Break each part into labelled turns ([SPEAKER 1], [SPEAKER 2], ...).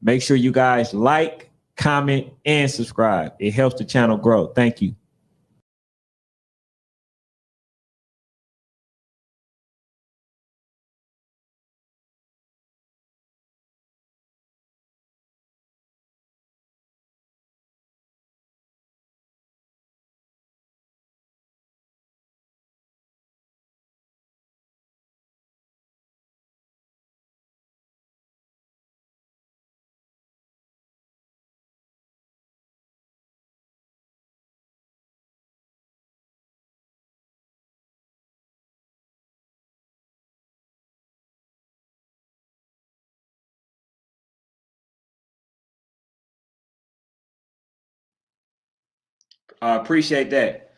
[SPEAKER 1] Make sure you guys like, comment, and subscribe. It helps the channel grow. Thank you. Appreciate that.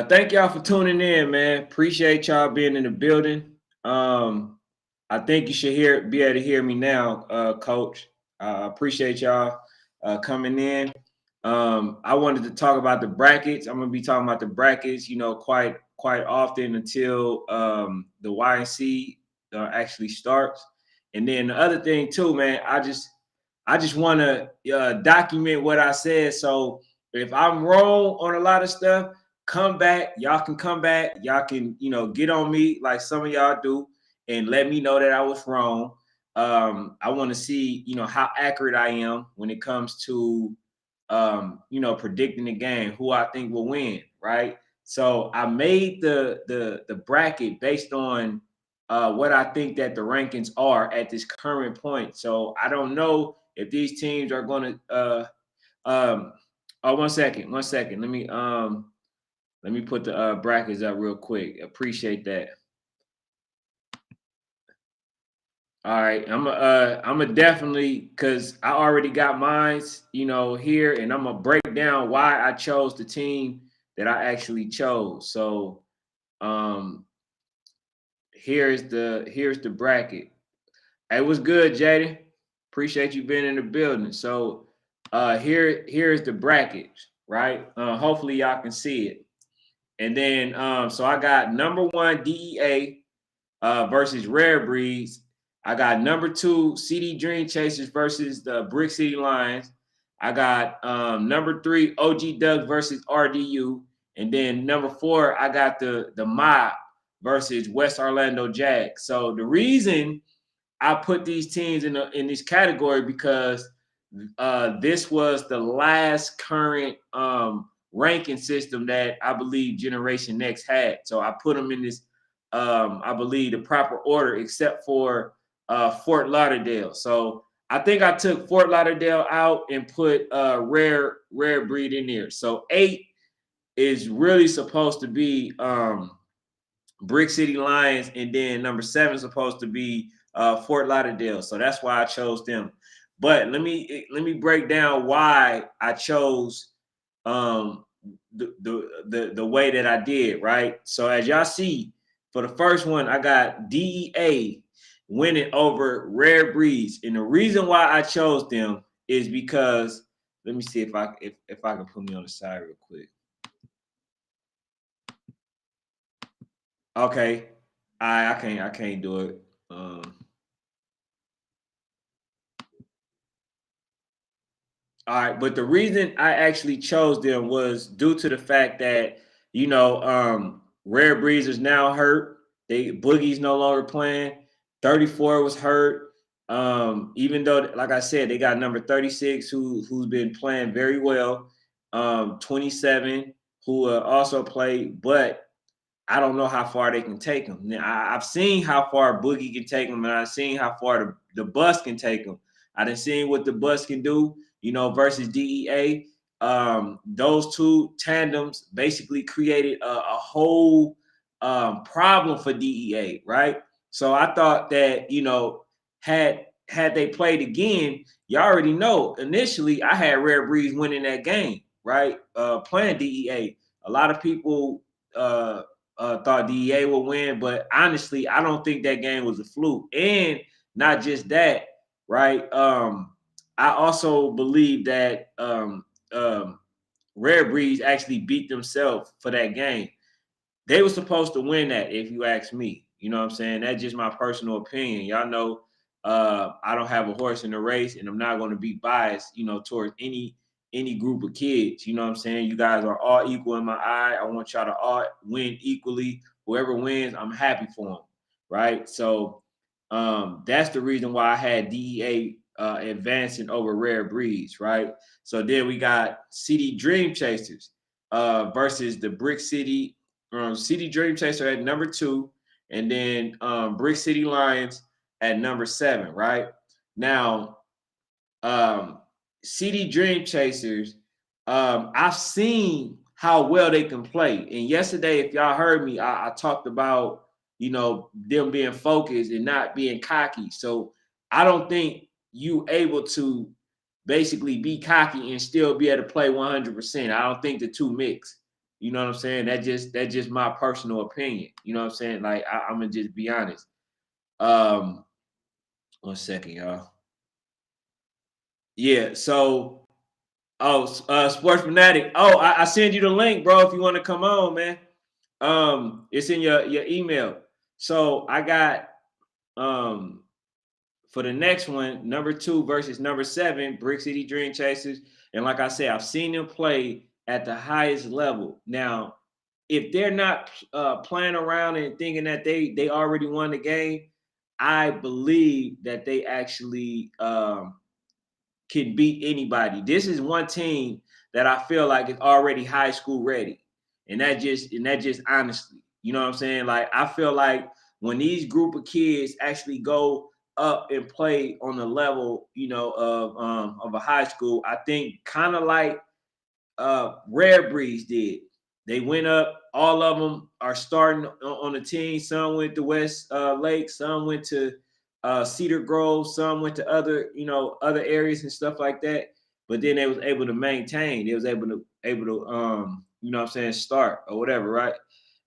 [SPEAKER 1] Thank y'all for tuning in, man. Appreciate y'all being in the building. I think you should be able to hear me now, Coach. Appreciate y'all coming in. I wanted to talk about the brackets. I'm gonna be talking about the brackets, quite often until the YNC actually starts. And then the other thing too, man, I just want to document what I said. So if I'm wrong on a lot of stuff, come back. Y'all can come back. Y'all can, get on me like some of y'all do and let me know that I was wrong. I want to see, how accurate I am when it comes to, predicting the game, who I think will win, right? So I made the bracket based on what I think that the rankings are at this current point. So I don't know if these teams are going to. Oh, one second. Let me put the brackets up real quick. Appreciate that. All right, I'm definitely, because I already got mines, here, and I'm gonna break down why I chose the team that I actually chose. So, here's the bracket. It was good, Jaden. Appreciate you being in the building. So, here's the bracket, right? Hopefully y'all can see it. And then, so I got number 1 DEA versus Rare Breeds. I got number 2 CD Dream Chasers versus the Brick City Lions. I got number 3 OG Duck versus RDU, and then number 4 I got the Mob versus West Orlando Jags. So the reason I put these teams in this category because this was the last current ranking system that I believe Generation Next had. So I put them in this, I believe, the proper order, except for Fort Lauderdale. So I think I took Fort Lauderdale out and put Rare Breed in there. So 8 is really supposed to be Brick City Lions, and then number 7 is supposed to be Fort Lauderdale. So that's why I chose them. But let me break down why I chose the way that I did, right? So as y'all see, for the first one, I got DEA winning over Rare Breeds. And the reason why I chose them is because, let me see if I can put me on the side real quick. Okay. I can't do it. All right, but the reason I actually chose them was due to the fact that Rare Breeds is now hurt. Boogie's no longer playing. 34 was hurt. Even though, like I said, they got number 36 who's been playing very well. 27 who also played, but I don't know how far they can take them. Now, I've seen how far Boogie can take them, and I've seen how far the bus can take them. I done seen what the bus can do, versus DEA. Those two tandems basically created a whole problem for DEA, right? So I thought that, had they played again, you already know, initially I had Rare Breeze winning that game, right? Playing DEA. A lot of people thought DEA would win, but honestly, I don't think that game was a fluke. And not just that, right? I also believe that Rare Breeds actually beat themselves for that game. They were supposed to win that, if you ask me. You know what I'm saying? That's just my personal opinion. Y'all know I don't have a horse in the race, and I'm not going to be biased, towards any group of kids. You know what I'm saying? You guys are all equal in my eye. I want y'all to all win equally. Whoever wins, I'm happy for them, right? So that's the reason why I had DEA advancing over rare breeds, right? So then we got City Dream Chasers versus the Brick City City Dream Chaser at number 2, and then Brick City Lions at number 7, right? Now, CD Dream Chasers, I've seen how well they can play. And yesterday, if y'all heard me, I talked about, them being focused and not being cocky. So I don't think you able to basically be cocky and still be able to play 100%. I don't think the two mix. You know what I'm saying? That's just my personal opinion. You know what I'm saying? Like I'm gonna just be honest. 1 second, y'all. Yeah, so Sports Fanatic. Oh, I send you the link, bro, if you want to come on, man. It's in your email. So I got for the next one, number 2 versus number 7, Brick City Dream Chasers. And like I said, I've seen them play at the highest level. Now, if they're not playing around and thinking that they already won the game, I believe that they actually can beat anybody. This is one team that I feel like is already high school ready. And that just honestly, you know what I'm saying? Like I feel like when these group of kids actually go up and play on the level, of a high school, I think kind of like Rare Breeds did. They went up. All of them are starting on the team. Some went to West Lake. Some went to Cedar Grove. Some went to other areas and stuff like that. But then they was able to maintain. They was able to start or whatever, right?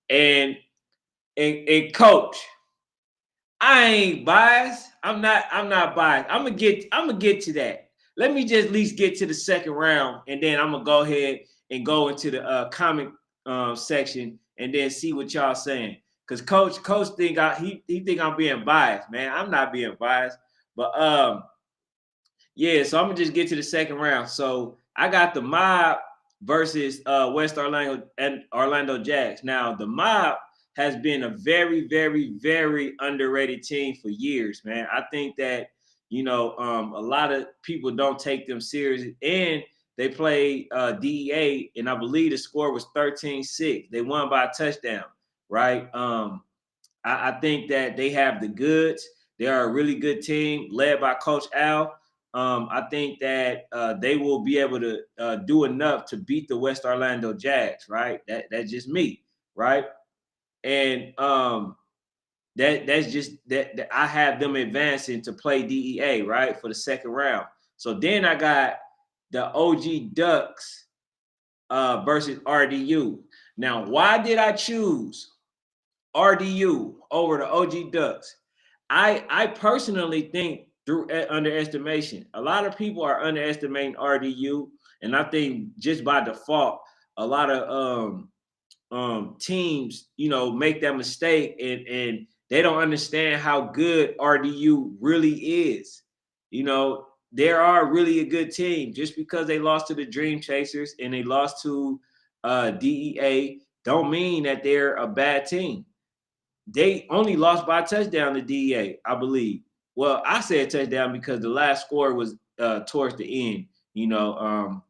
[SPEAKER 1] And coach, I ain't biased. I'm not biased. I'm gonna get to that. Let me just at least get to the second round, and then I'm gonna go ahead and go into the comment section and then see what y'all saying. Cause coach think he think I'm being biased, man. I'm not being biased, but yeah. So I'm gonna just get to the second round. So I got the Mob versus West Orlando and Orlando Jags. Now the Mob has been a very, very, very underrated team for years, man. I think that, a lot of people don't take them serious. And they played DEA, and I believe the score was 13-6. They won by a touchdown, right? I think that they have the goods. They are a really good team led by Coach Al. I think that they will be able to do enough to beat the West Orlando Jags, right? That's just me, right? And that's just that I have them advancing to play DEA, right, for the second round. So then I got the OG Ducks versus RDU. Now, why did I choose RDU over the OG Ducks? I personally think through underestimation. A lot of people are underestimating RDU, and I think just by default, a lot of teams, make that mistake and they don't understand how good RDU really is. They are really a good team. Just because they lost to the Dream Chasers and they lost to DEA don't mean that they're a bad team. They only lost by a touchdown to DEA, I believe. Well, I said touchdown because the last score was towards the end,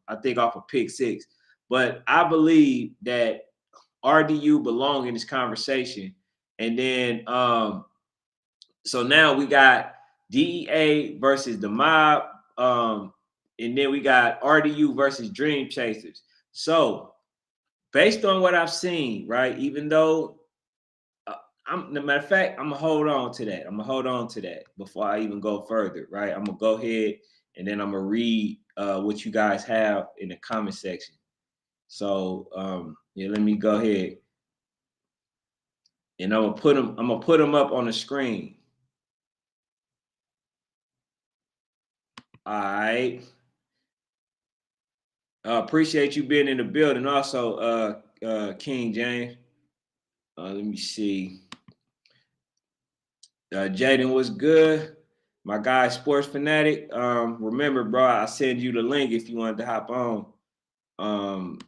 [SPEAKER 1] I think off a pick 6. But I believe that RDU belong in this conversation. And then so now we got DEA versus the Mob, and then we got RDU versus Dream Chasers. So based on what I've seen, right, even though no matter of fact, I'm gonna hold on to that. Before I even go further, right? I'm gonna go ahead and then I'm gonna read what you guys have in the comment section. So let me go ahead. And I'm gonna put them up on the screen. All right. Appreciate you being in the building. Also, King James. Let me see. Jaden was good. My guy, Sports Fanatic. Remember, bro, I send you the link if you wanted to hop on.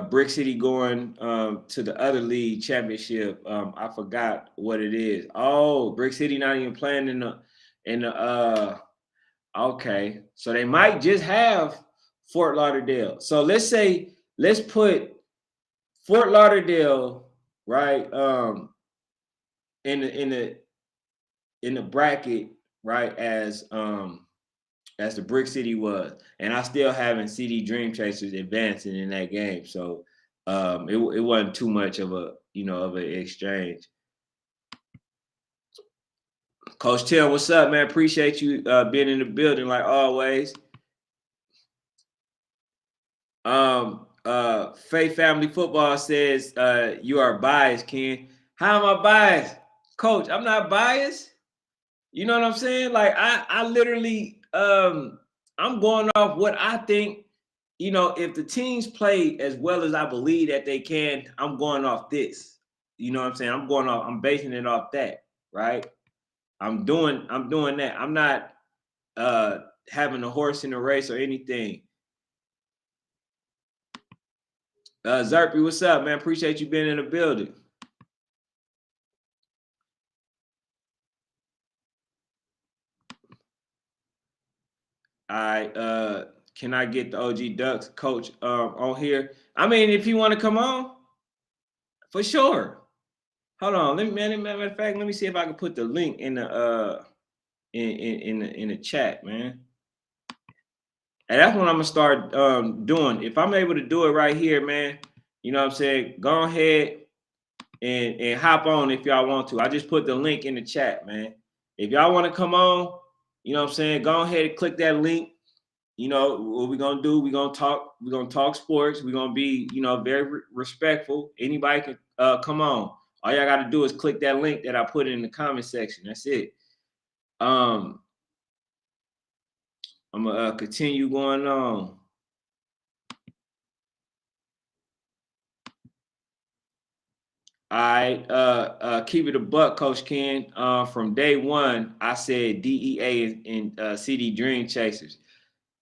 [SPEAKER 1] Brick City going to the other league championship. I forgot what it is. Oh, Brick City not even playing in the okay. So they might just have Fort Lauderdale. So let's put Fort Lauderdale right in the bracket, right, as the Brick City was. And I still haven't CD Dream Chasers advancing in that game. So it wasn't too much of a of an exchange. Coach Till, what's up, man? Appreciate you being in the building like always. Faith Family Football says you are biased, Ken. How am I biased? Coach, I'm not biased. You know what I'm saying? Like I literally I'm going off what I think. If the teams play as well as I believe that they can, I'm going off this. You know what I'm saying? I'm basing it off that, right? I'm doing that. I'm not having a horse in the race or anything. Zerpy, what's up, man? Appreciate you being in the building. All right. Can I get the OG Ducks coach on here? I mean, if you want to come on, for sure. Hold on. Matter of fact, let me see if I can put the link in the in the chat, man. And that's what I'm gonna start doing. If I'm able to do it right here, man, you know what I'm saying? Go ahead and hop on if y'all want to. I just put the link in the chat, man. If y'all want to come on, you know what I'm saying? Go ahead and click that link. You know what we're gonna do? We're gonna talk sports. We're gonna be, very respectful. Anybody can come on. All y'all gotta do is click that link that I put in the comment section. That's it. I'm gonna continue going on. All right, keep it a buck, Coach Ken. From day one, I said DEA and CD Dream Chasers.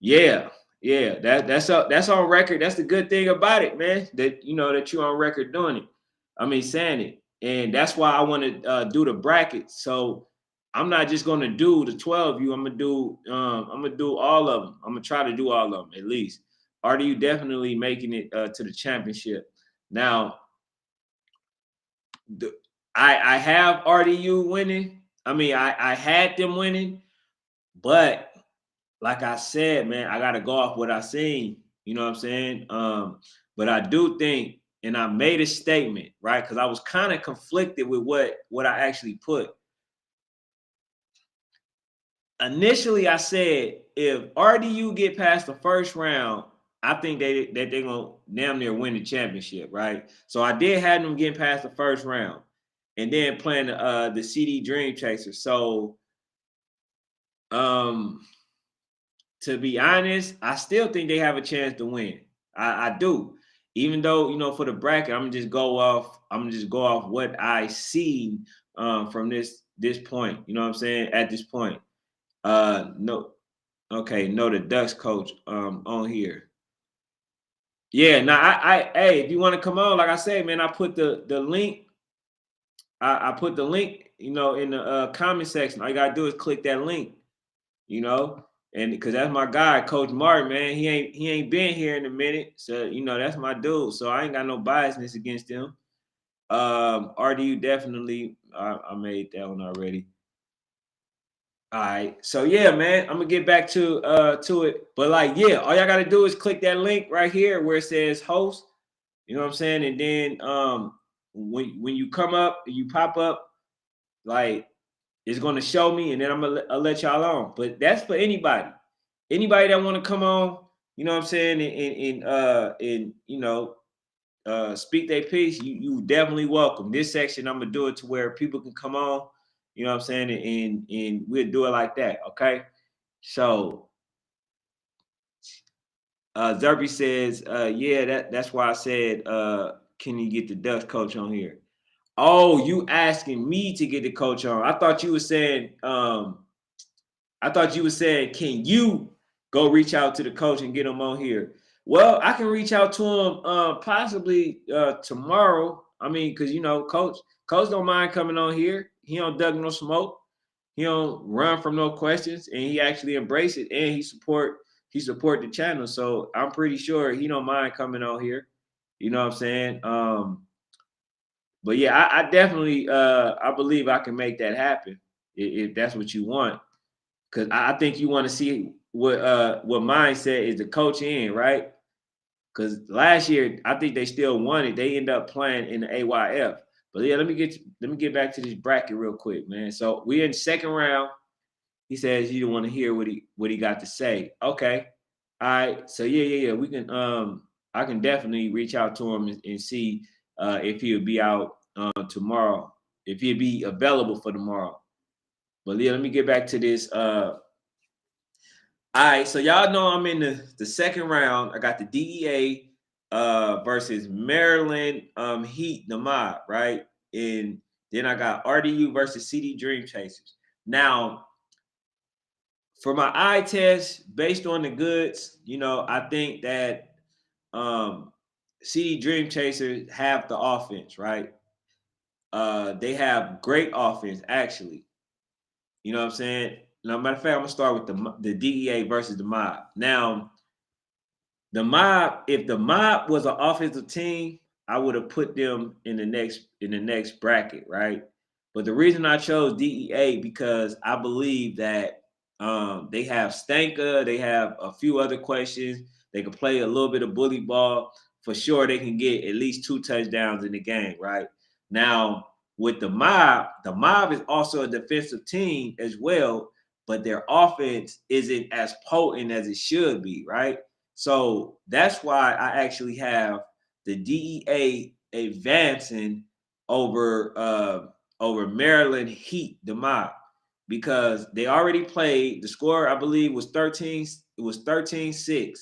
[SPEAKER 1] Yeah, that's on record. That's the good thing about it, man. That you're on record doing it. I mean, saying it, and that's why I want to do the bracket. So I'm not just gonna do the 12 you. I'm gonna do all of them. I'm gonna try to do all of them at least. RDU definitely making it to the championship. Now, I have RDU winning. I mean, I had them winning, but like I said, man, I gotta go off what I seen. You know what I'm saying? But I do think, and I made a statement, right? Because I was kind of conflicted with what I actually put. Initially, I said if RDU get past the first round, I think that they're gonna damn near win the championship, right? So I did have them getting past the first round, and then playing the CD Dream Chaser. So, to be honest, I still think they have a chance to win. I do. Even though, for the bracket, I'm gonna just go off what I see from this point. You know what I'm saying? At this point. No, okay, no, the Ducks coach on here. Yeah, now hey, if you want to come on, like I said, man, I put the link. I put the link, in the comment section. All you gotta do is click that link, and because that's my guy, Coach Martin, man. He ain't been here in a minute, so that's my dude. So I ain't got no biasness against him. RDU definitely. I made that one already. All right, so yeah, man, I'm gonna get back to it, but like, yeah, all y'all gotta do is click that link right here where it says host. You know what I'm saying? And then when you come up, you pop up, like it's gonna show me, and then I'll let y'all on. But that's for anybody that want to come on. You know what I'm saying? And speak their piece. You definitely welcome. This section, I'm gonna do it to where people can come on. You know what I'm saying? And we'll do it like that. Okay. So Zerby says, yeah, that's why I said, can you get the Dutch coach on here? Oh, you asking me to get the coach on? I thought you were saying. Can you go reach out to the coach and get him on here? Well, I can reach out to him possibly tomorrow. I mean, because coach don't mind coming on here. He don't dug no smoke. He don't run from no questions, and he actually embrace it, and he support the channel. So I'm pretty sure he don't mind coming on here. You know what I'm saying? But yeah, I definitely I believe I can make that happen if that's what you want. Because I think you want to see what mindset is the coach in, right? Because last year I think they still won it. They end up playing in the AYF. But yeah, let me get back to this bracket real quick, man. So we in second round. He says you don't want to hear what he got to say. Okay, all right. So yeah. We can I can definitely reach out to him and see if he'll be out tomorrow, if he'll be available for tomorrow. But yeah, let me get back to this. All right, so y'all know I'm in the second round. I got the DEA versus Maryland Heat, the mob, right? And then I got RDU versus CD Dream Chasers. Now, for my eye test, based on the goods, I think that CD Dream Chasers have the offense, right? They have great offense, actually. You know what I'm saying? Now, matter of fact, I'm gonna start with the DEA versus the mob. Now, the mob, if the mob was an offensive team, I would have put them in the next bracket, right? But the reason I chose DEA because I believe that they have Stanka, they have a few other questions. They can play a little bit of bully ball. For sure, they can get at least 2 touchdowns in the game, right? Now, with the mob is also a defensive team as well, but their offense isn't as potent as it should be, right? So that's why I actually have the DEA advancing over Maryland Heat, the mob, because they already played. The score, I believe, was 13. It was 13-6,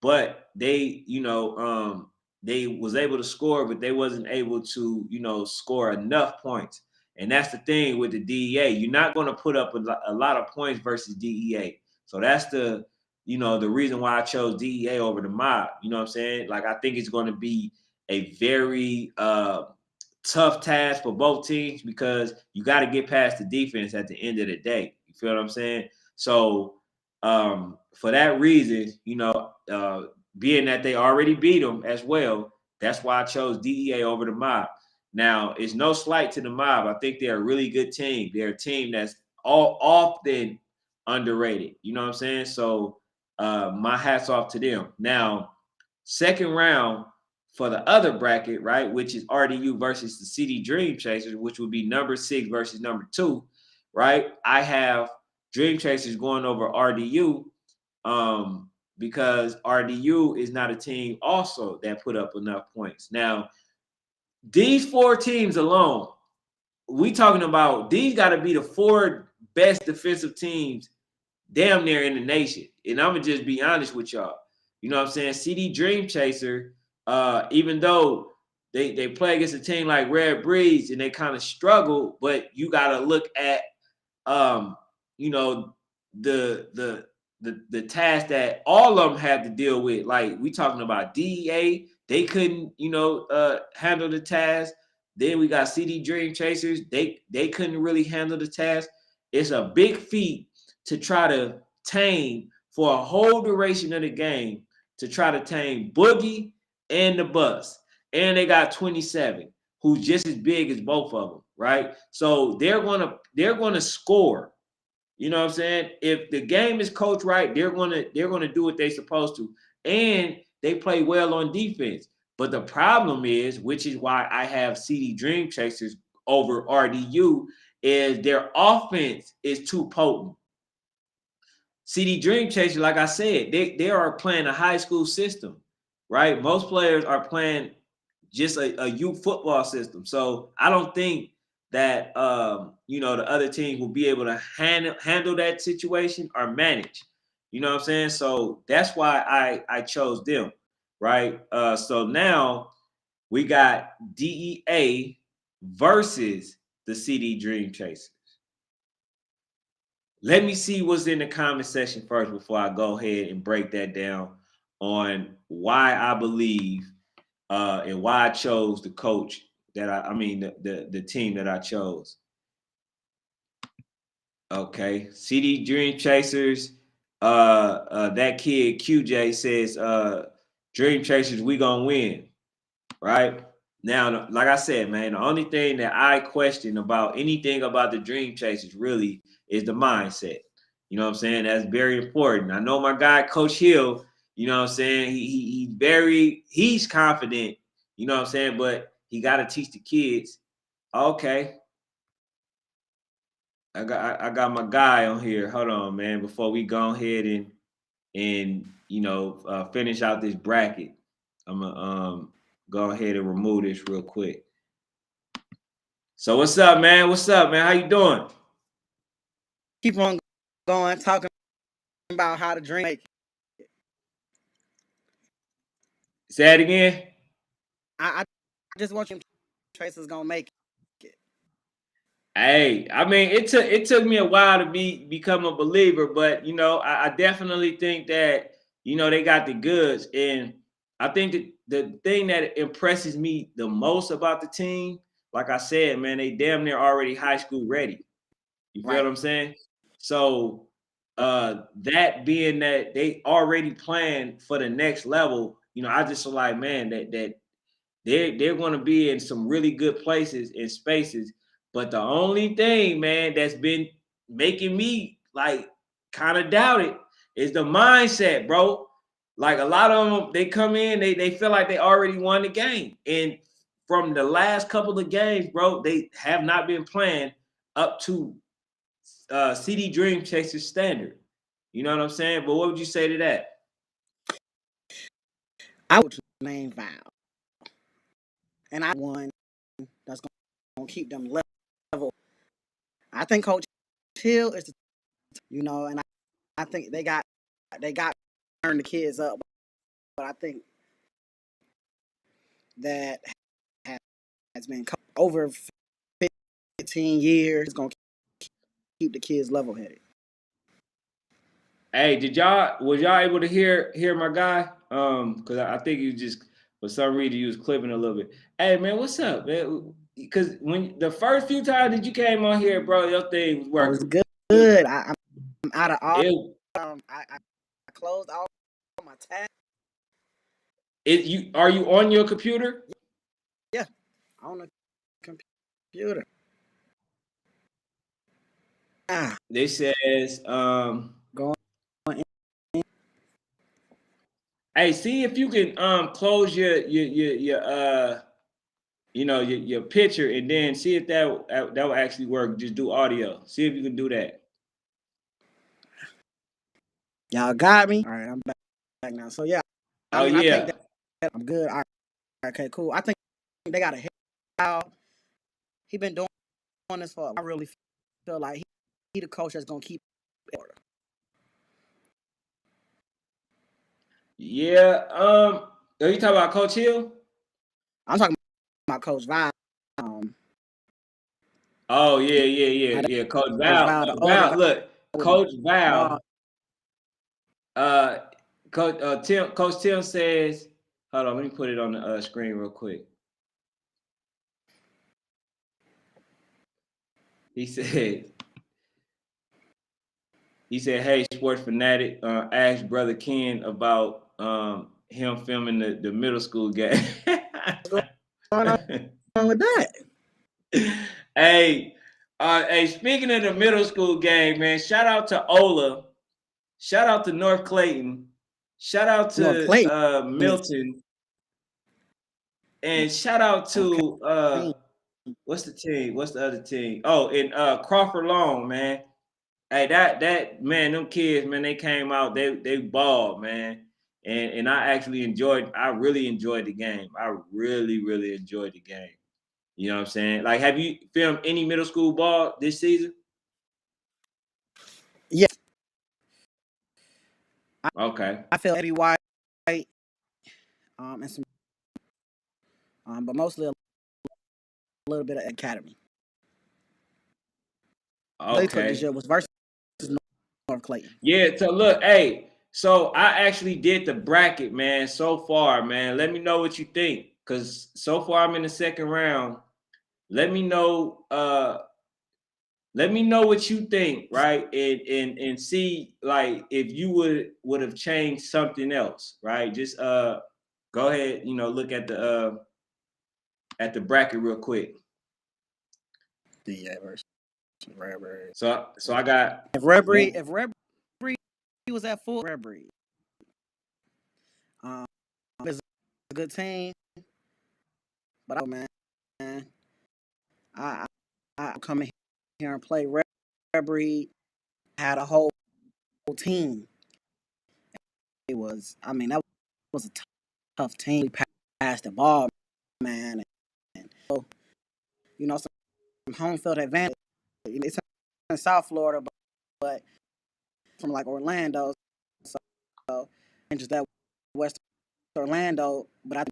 [SPEAKER 1] but they was able to score, but they wasn't able to, score enough points. And that's the thing with the DEA. You're not going to put up a lot of points versus DEA. So that's the reason why I chose DEA over the mob. You know what I'm saying? Like, I think it's going to be a very tough task for both teams because you got to get past the defense at the end of the day. You feel what I'm saying? So for that reason, being that they already beat them as well, that's why I chose DEA over the mob. Now, it's no slight to the mob. I think they're a really good team. They're a team that's all often underrated. You know what I'm saying? So my hat's off to them. Now, second round for the other bracket, right, which is RDU versus the CD Dream Chasers, which would be number 6 versus number 2, right? I have Dream Chasers going over RDU because RDU is not a team also that put up enough points. Now, these 4 teams alone, we talking about these got to be the 4 best defensive teams damn near in the nation. And I'm gonna just be honest with y'all. You know what I'm saying? CD Dream Chaser, even though they play against a team like Red Breeze and they kind of struggle, but you gotta look at um, you know, the task that all of them had to deal with. Like, we talking about DEA, they couldn't, handle the task. Then we got CD Dream Chasers, they couldn't really handle the task. It's a big feat to try to tame for a whole duration of the game, to try to tame Boogie and the Bus. And they got 27, who's just as big as both of them, right? So they're gonna score. You know what I'm saying? If the game is coached right, they're gonna do what they're supposed to. And they play well on defense. But the problem is, which is why I have CD Dream Chasers over RDU, is their offense is too potent. CD Dream Chaser, like I said, they are playing a high school system, right? Most players are playing just a youth football system. So I don't think that the other team will be able to handle that situation or manage. You know what I'm saying? So that's why I chose them, right? So now we got DEA versus the CD Dream Chasers? Let me see what's in the comment section first before I go ahead and break that down on why I believe and why I chose the coach that I mean the team that I chose. Okay, CD Dream Chasers. That kid QJ says, Dream Chasers, we gonna win, right? Now, like I said, man, the only thing that I question about anything about the Dream Chasers really is the mindset. You know what I'm saying? That's very important. I know my guy, Coach Hill, you know what I'm saying? He's confident, you know what I'm saying? But he got to teach the kids. Okay. I got my guy on here. Hold on, man. Before we go ahead and finish out this bracket, I'm gonna go ahead and remove this real quick. So what's up, man? What's up, man? How you doing?
[SPEAKER 2] Keep on going, talking about how to drink.
[SPEAKER 1] Say it again.
[SPEAKER 2] I just want you Tracer's gonna make it.
[SPEAKER 1] Hey, I mean, it took me a while to become a believer, but I definitely think that they got the goods, and I think that the thing that impresses me the most about the team, like I said, man, they damn near already high school ready. You feel what I'm saying? So that being that they already planned for the next level, I just feel like, man, that they're going to be in some really good places and spaces. But the only thing, man, that's been making me like kind of doubt it is the mindset, bro. Like a lot of them, they come in, they feel like they already won the game. And from the last couple of games, bro, they have not been playing up to CD Dream Chasers standard. You know what I'm saying? But what would you say to that?
[SPEAKER 2] I would name Val. And I one that's gonna keep them level. I think Coach Hill is, and I think they got to turn the kids up. But I think that has been over 15 years. It's gonna keep the kids level headed.
[SPEAKER 1] Hey, was y'all able to hear my guy? Because I think you just for some reason you was clipping a little bit. Hey man, what's up, man? Because when the first few times that you came on here, bro, your thing was working.
[SPEAKER 2] Oh, it's good. I'm out of all. I closed all my tabs.
[SPEAKER 1] Are you on your computer?
[SPEAKER 2] Yeah, on the computer.
[SPEAKER 1] They says
[SPEAKER 2] Going.
[SPEAKER 1] Hey, see if you can close your your picture and then see if that will actually work. Just do audio. See if you can do that.
[SPEAKER 2] Y'all got me. All right, I'm back now. So yeah, I think that I'm good. All right, okay, cool. I think they got a hit out. He been doing this for. I really feel like he the coach that's gonna keep order.
[SPEAKER 1] Yeah. Are you talking about Coach Hill?
[SPEAKER 2] I'm talking about Coach Val.
[SPEAKER 1] Oh yeah. Coach Val. Look, Coach Val. Coach Tim says, hold on, let me put it on the screen real quick. He said, hey, sports fanatic, ask Brother Ken about him filming the middle school game.
[SPEAKER 2] What's going on with that?
[SPEAKER 1] Hey, speaking of the middle school game, man, shout out to Ola. Shout out to North Clayton. Shout out to Milton. And shout out to what's the team? What's the other team? Oh, and Crawford Long, man. Hey, that man, them kids, man, they came out, they balled, man. And I really enjoyed the game. I really enjoyed the game. You know what I'm saying? Like, have you filmed any middle school ball this season?
[SPEAKER 2] Yeah.
[SPEAKER 1] Okay.
[SPEAKER 2] I feel Eddie White, and some, but mostly little bit of academy. They took this
[SPEAKER 1] Okay.
[SPEAKER 2] year was versus North Clayton.
[SPEAKER 1] Yeah, so look, hey, so I actually did the bracket, man, so far, man. Let me know what you think. Cause so far I'm in the second round. Let me know, let me know what you think, right? And see like if you would have changed something else, right? Just go ahead, look at the bracket real quick.
[SPEAKER 2] Yeah, versus Redbreed.
[SPEAKER 1] So I got
[SPEAKER 2] If Redbreed was at full Redbreed, it's a good team. But man, I come in here and play Redbreed. Had a whole team. It was, I mean, that was a tough team. We passed the ball, man. And so, some home field advantage. It's in South Florida, but from like Orlando, so and just that West Orlando. But I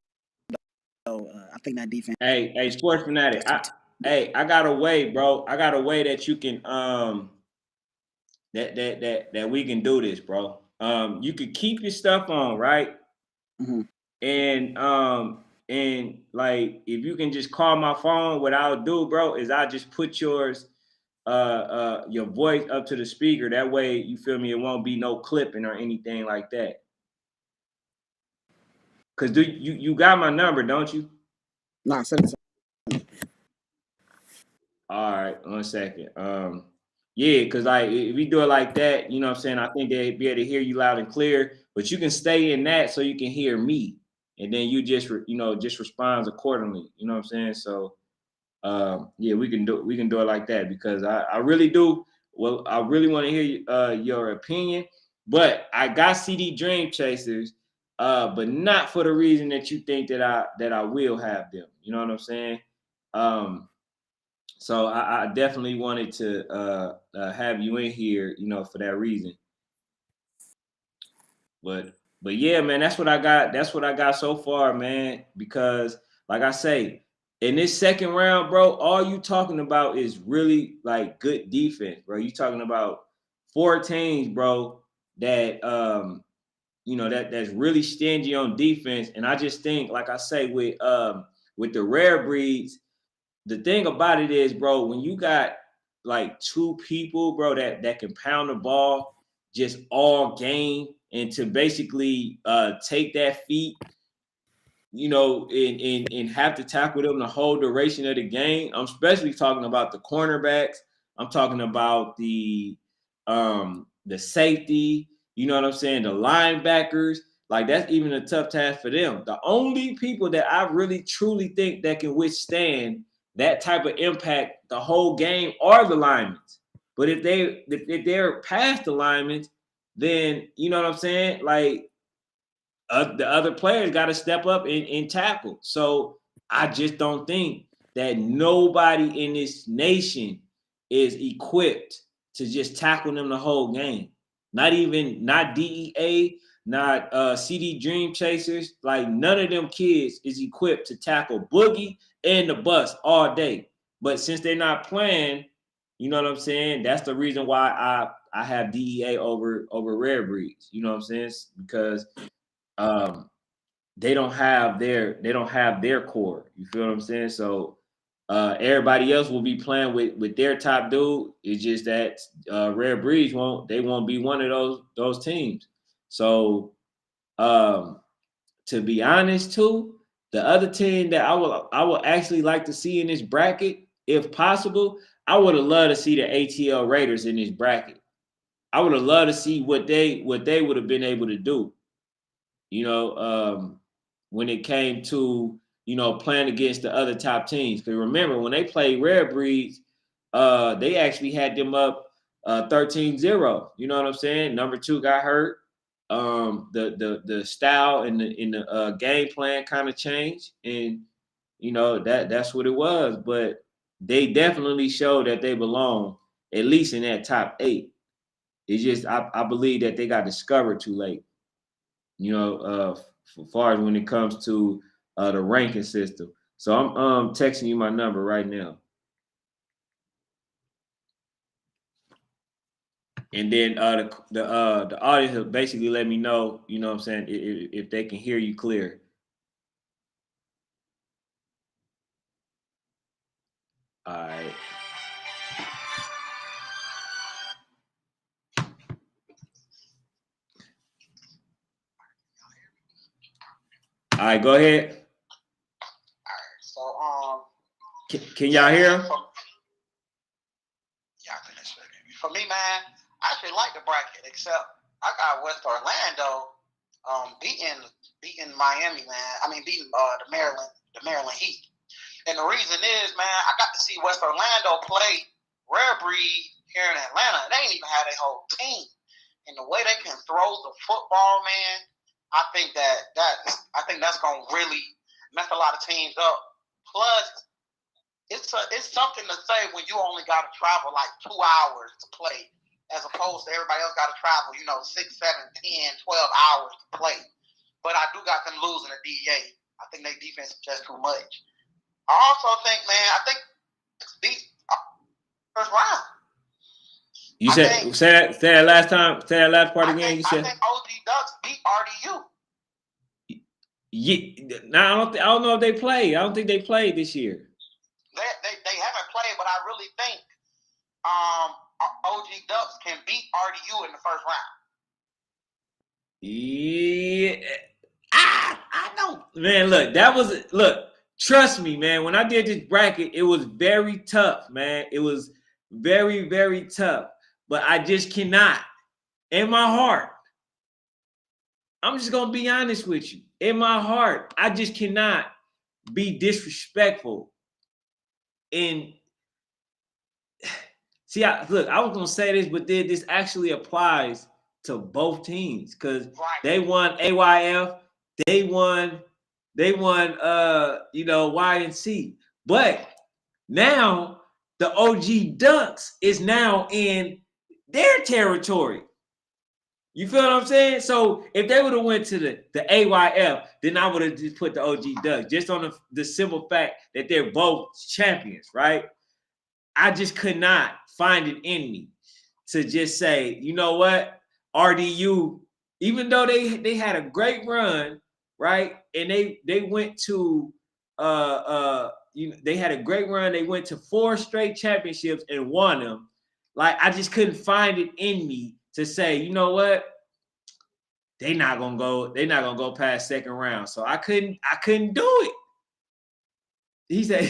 [SPEAKER 2] think that defense
[SPEAKER 1] hey, sports fanatic.
[SPEAKER 2] is too.
[SPEAKER 1] I got a way, bro. I got a way that you can that we can do this, bro. You could keep your stuff on, right?
[SPEAKER 2] Mm-hmm.
[SPEAKER 1] And like if you can just call my phone, what I'll do, bro, is I'll just put your voice up to the speaker. That way, you feel me, it won't be no clipping or anything like that. Cause you got my number, don't you?
[SPEAKER 2] Nah, send it.
[SPEAKER 1] All right, 1 second. Yeah, because like if we do it like that, you know what I'm saying, I think they'd be able to hear you loud and clear, but you can stay in that so you can hear me. And then you just just responds accordingly. You know what I'm saying? So yeah, we can do it like that because I really do. Well, I really want to hear your opinion, but I got CD Dream Chasers, but not for the reason that you think that I will have them. You know what I'm saying? So I definitely wanted to have you in here, for that reason. But yeah, man, that's what I got. That's what I got so far, man. Because like I say, in this second round, bro, all you talking about is really like good defense, bro. You talking about 4 teams, bro, that that's really stingy on defense. And I just think, like I say, with the rare breeds, the thing about it is, bro, when you got like 2 people, bro, that can pound the ball just all game and to basically take that feet, and have to tackle them the whole duration of the game. I'm especially talking about the cornerbacks. I'm talking about the safety, you know what I'm saying, the linebackers. Like that's even a tough task for them. The only people that I really truly think that can withstand that type of impact the whole game are the linemen. But if they're past the linemen, then you know what I'm saying? Like the other players got to step up and tackle. So I just don't think that nobody in this nation is equipped to just tackle them the whole game. Not DEA, not CD Dream Chasers. Like none of them kids is equipped to tackle Boogie and the bus all day. But since they're not playing, you know what I'm saying? That's the reason why I have DEA over rare breeds. You know what I'm saying? Because um, they don't have their core. You feel what I'm saying? So everybody else will be playing with their top dude. It's just that Rare Breeds won't be one of those teams. So to be honest, too, the other team that I would actually like to see in this bracket, if possible, I would have loved to see the ATL Raiders in this bracket. I would have loved to see what they would have been able to do. You know, when it came to, playing against the other top teams. Because remember, when they played Rare Breeds, they actually had them up 13-0. You know what I'm saying? Number 2 got hurt. The style and the game plan kind of changed. And, that's what it was. But they definitely showed that they belong, at least in that top 8. It's just, I believe that they got discovered too late. As far as when it comes to the ranking system. So I'm texting you my number right now. And then the audience will basically let me know, you know what I'm saying, if they can hear you clear. All right. All right, go ahead.
[SPEAKER 3] All right. So
[SPEAKER 1] can y'all hear him?
[SPEAKER 3] Yeah, for me, man, I actually like the bracket, except I got West Orlando beating Miami, man. I mean beating the Maryland Heat. And the reason is, man, I got to see West Orlando play Rare Breed here in Atlanta. They ain't even had a whole team. And the way they can throw the football, man, I think that's gonna really mess a lot of teams up. Plus, it's something to say when you only got to travel like 2 hours to play, as opposed to everybody else got to travel, 6, 7, 10, 12 hours to play. But I do got them losing the DEA. I think their defense is just too much. I also think, man, it's beat first round.
[SPEAKER 1] You say that last time. Say that last part again.
[SPEAKER 3] I think OG Ducks beat RDU.
[SPEAKER 1] Yeah. Now I don't know if they played. I don't think they played this year.
[SPEAKER 3] They haven't played, but I really think OG Ducks can beat RDU in the first round.
[SPEAKER 1] Yeah. I know. Man, look, trust me, man. When I did this bracket, it was very tough, man. It was very, very tough. But I just cannot, in my heart, I'm just going to be honest with you. In my heart, I just cannot be disrespectful. And see, I was going to say this, but this actually applies to both teams because they won AYF, they won YNC. But now the OG Ducks is now in their territory. You feel what I'm saying? So if they would have went to the AYF, then I would have just put the OG Ducks just on the simple fact that they're both champions, right? I just could not find it in me to just say, you know what, RDU, even though they had a great run, right? And they went to they had a great run. They went to 4 straight championships and won them. Like I just couldn't find it in me to say, you know what, they're not gonna go past second round. So I couldn't do it. He said
[SPEAKER 3] I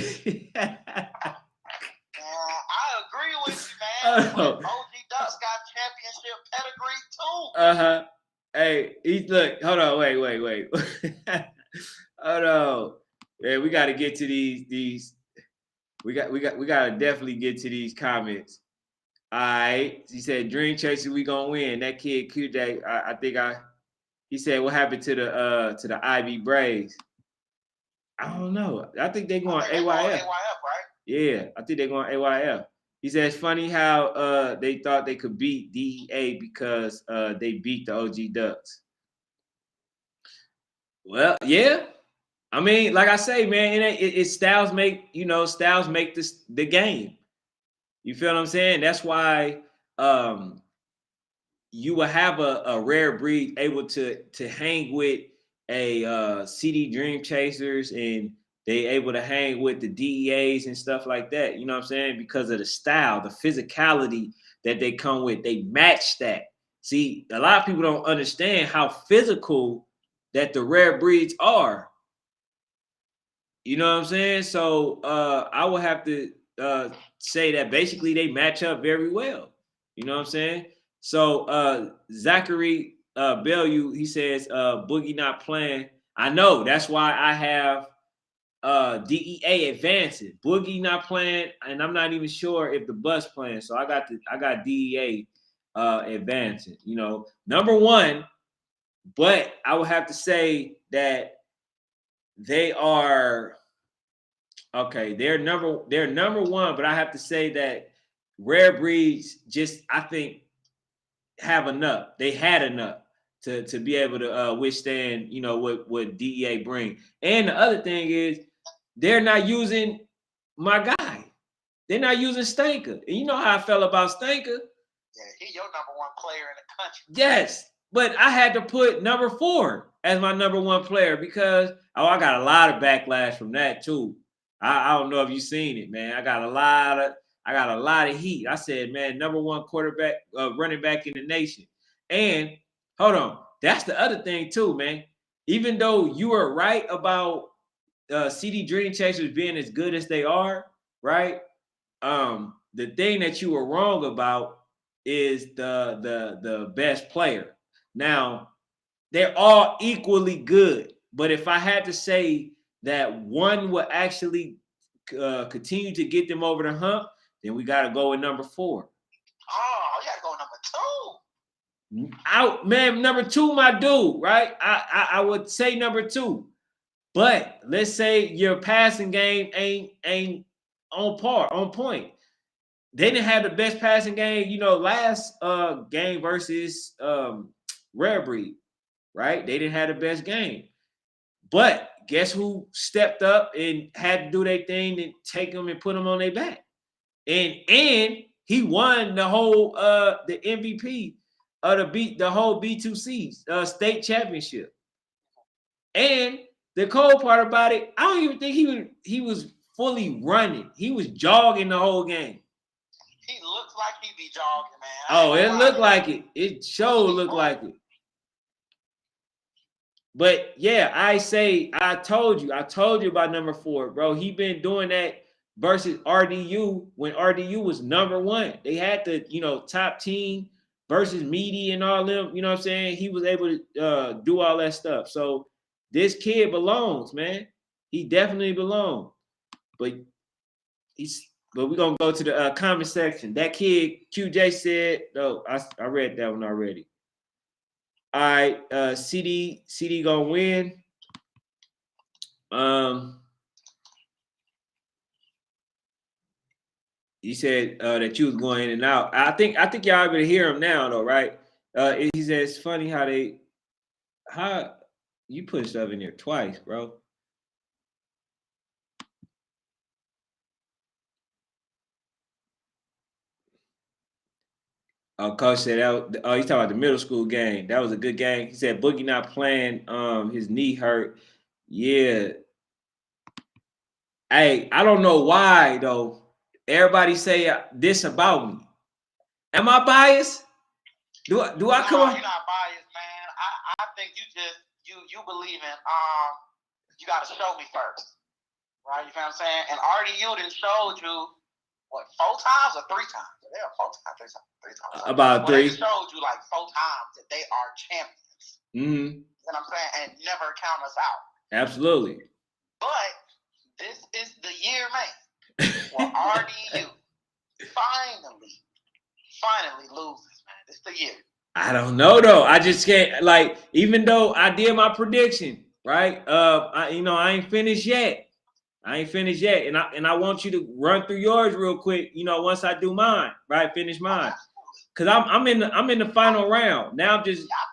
[SPEAKER 3] agree with you, man. But OG Ducks got championship pedigree too.
[SPEAKER 1] Hey, look, hold on, wait. Hold on. Man, we gotta get to these. We gotta definitely get to these comments. All right. He said, Dream Chaser, we gonna win. That kid QJ, he said, what happened to the Ivy Braves? I don't know. I think they're going AYF.
[SPEAKER 3] Right?
[SPEAKER 1] Yeah, I think they're going AYF. He said it's funny how they thought they could beat DEA because they beat the OG Ducks. Well, yeah. I mean, like I say, man, it styles make the game. You feel what I'm saying? That's why you will have a rare breed able to hang with a CD Dream Chasers, and they able to hang with the DEAs and stuff like that. You know what I'm saying? Because of the style, the physicality that they come with, they match that. See, a lot of people don't understand how physical that the rare breeds are. You know what I'm saying? So I would have to say that basically they match up very well. You know what I'm saying? So Zachary Bellew, he says Boogie not playing. I know, that's why I have DEA advancing. Boogie not playing, and I'm not even sure if the bus playing. So I got DEA advancing. You know, number one, but I would have to say that they are okay. They're number one, but I have to say that rare breeds just, I think, have enough. They had enough to be able to withstand, what DEA bring. And the other thing is, they're not using my guy. They're not using Stanker. And you know how I felt about Stanker.
[SPEAKER 3] Yeah, he's your number one player in the country.
[SPEAKER 1] Yes, but I had to put number 4 as my number 1 player because I got a lot of backlash from that too. I don't know if you've seen it, man. I got a lot of heat. I said, man, number 1 quarterback, running back in the nation. And hold on, that's the other thing too, man. Even though you were right about CD Dream Chasers being as good as they are, right? The thing that you were wrong about is the best player. Now, they're all equally good, but if I had to say that one will actually continue to get them over the hump, then we got to go with number 4.
[SPEAKER 3] Oh, you got to go number 2.
[SPEAKER 1] Out, man, number 2, my dude, right? I would say number 2, but let's say your passing game ain't on point. They didn't have the best passing game, last game versus Rare Breed, right? They didn't have the best game. But guess who stepped up and had to do their thing and take them and put them on their back? And he won the whole the MVP of the whole B2C state championship. And the cold part about it, I don't even think he was fully running. He was jogging the whole game.
[SPEAKER 3] He looks like he be jogging, man.
[SPEAKER 1] Oh, it looked like it. It sure looked like it. But yeah, I told you about number 4, bro. He been doing that versus RDU when RDU was number 1. They had the, top team versus Meaty and all them, you know what I'm saying? He was able to do all that stuff. So this kid belongs, man. He definitely belongs. But we're going to go to the comment section. That kid, QJ said, no, I read that one already. All right, CD going to win. He said that you was going in and out. I think y'all able to hear him now, though, right? He said it's funny how you put stuff in there twice, bro. Coach said he's talking about the middle school game. That was a good game. He said Boogie not playing. His knee hurt. Yeah. Hey, I don't know why though. Everybody say this about me. Am I biased? Do I come on?
[SPEAKER 3] You're not biased, man. I think you believe in you got to show me first, right? You know what I'm saying? And RDU done showed you what 4 times or 3 times? Yeah, 4 times, 3 times.
[SPEAKER 1] About 3.
[SPEAKER 3] They showed you like 4 times that they are champions.
[SPEAKER 1] Mm-hmm.
[SPEAKER 3] You know what I'm saying? And never count us out.
[SPEAKER 1] Absolutely.
[SPEAKER 3] But this is the year, man, where RDU finally loses, man. This is the year. I
[SPEAKER 1] don't know though. I just can't even though I did my prediction, right? I ain't finished yet. And I want you to run through yours real quick, once I do mine, right? Finish mine. Cause I'm in the final round. Now I'm just
[SPEAKER 3] I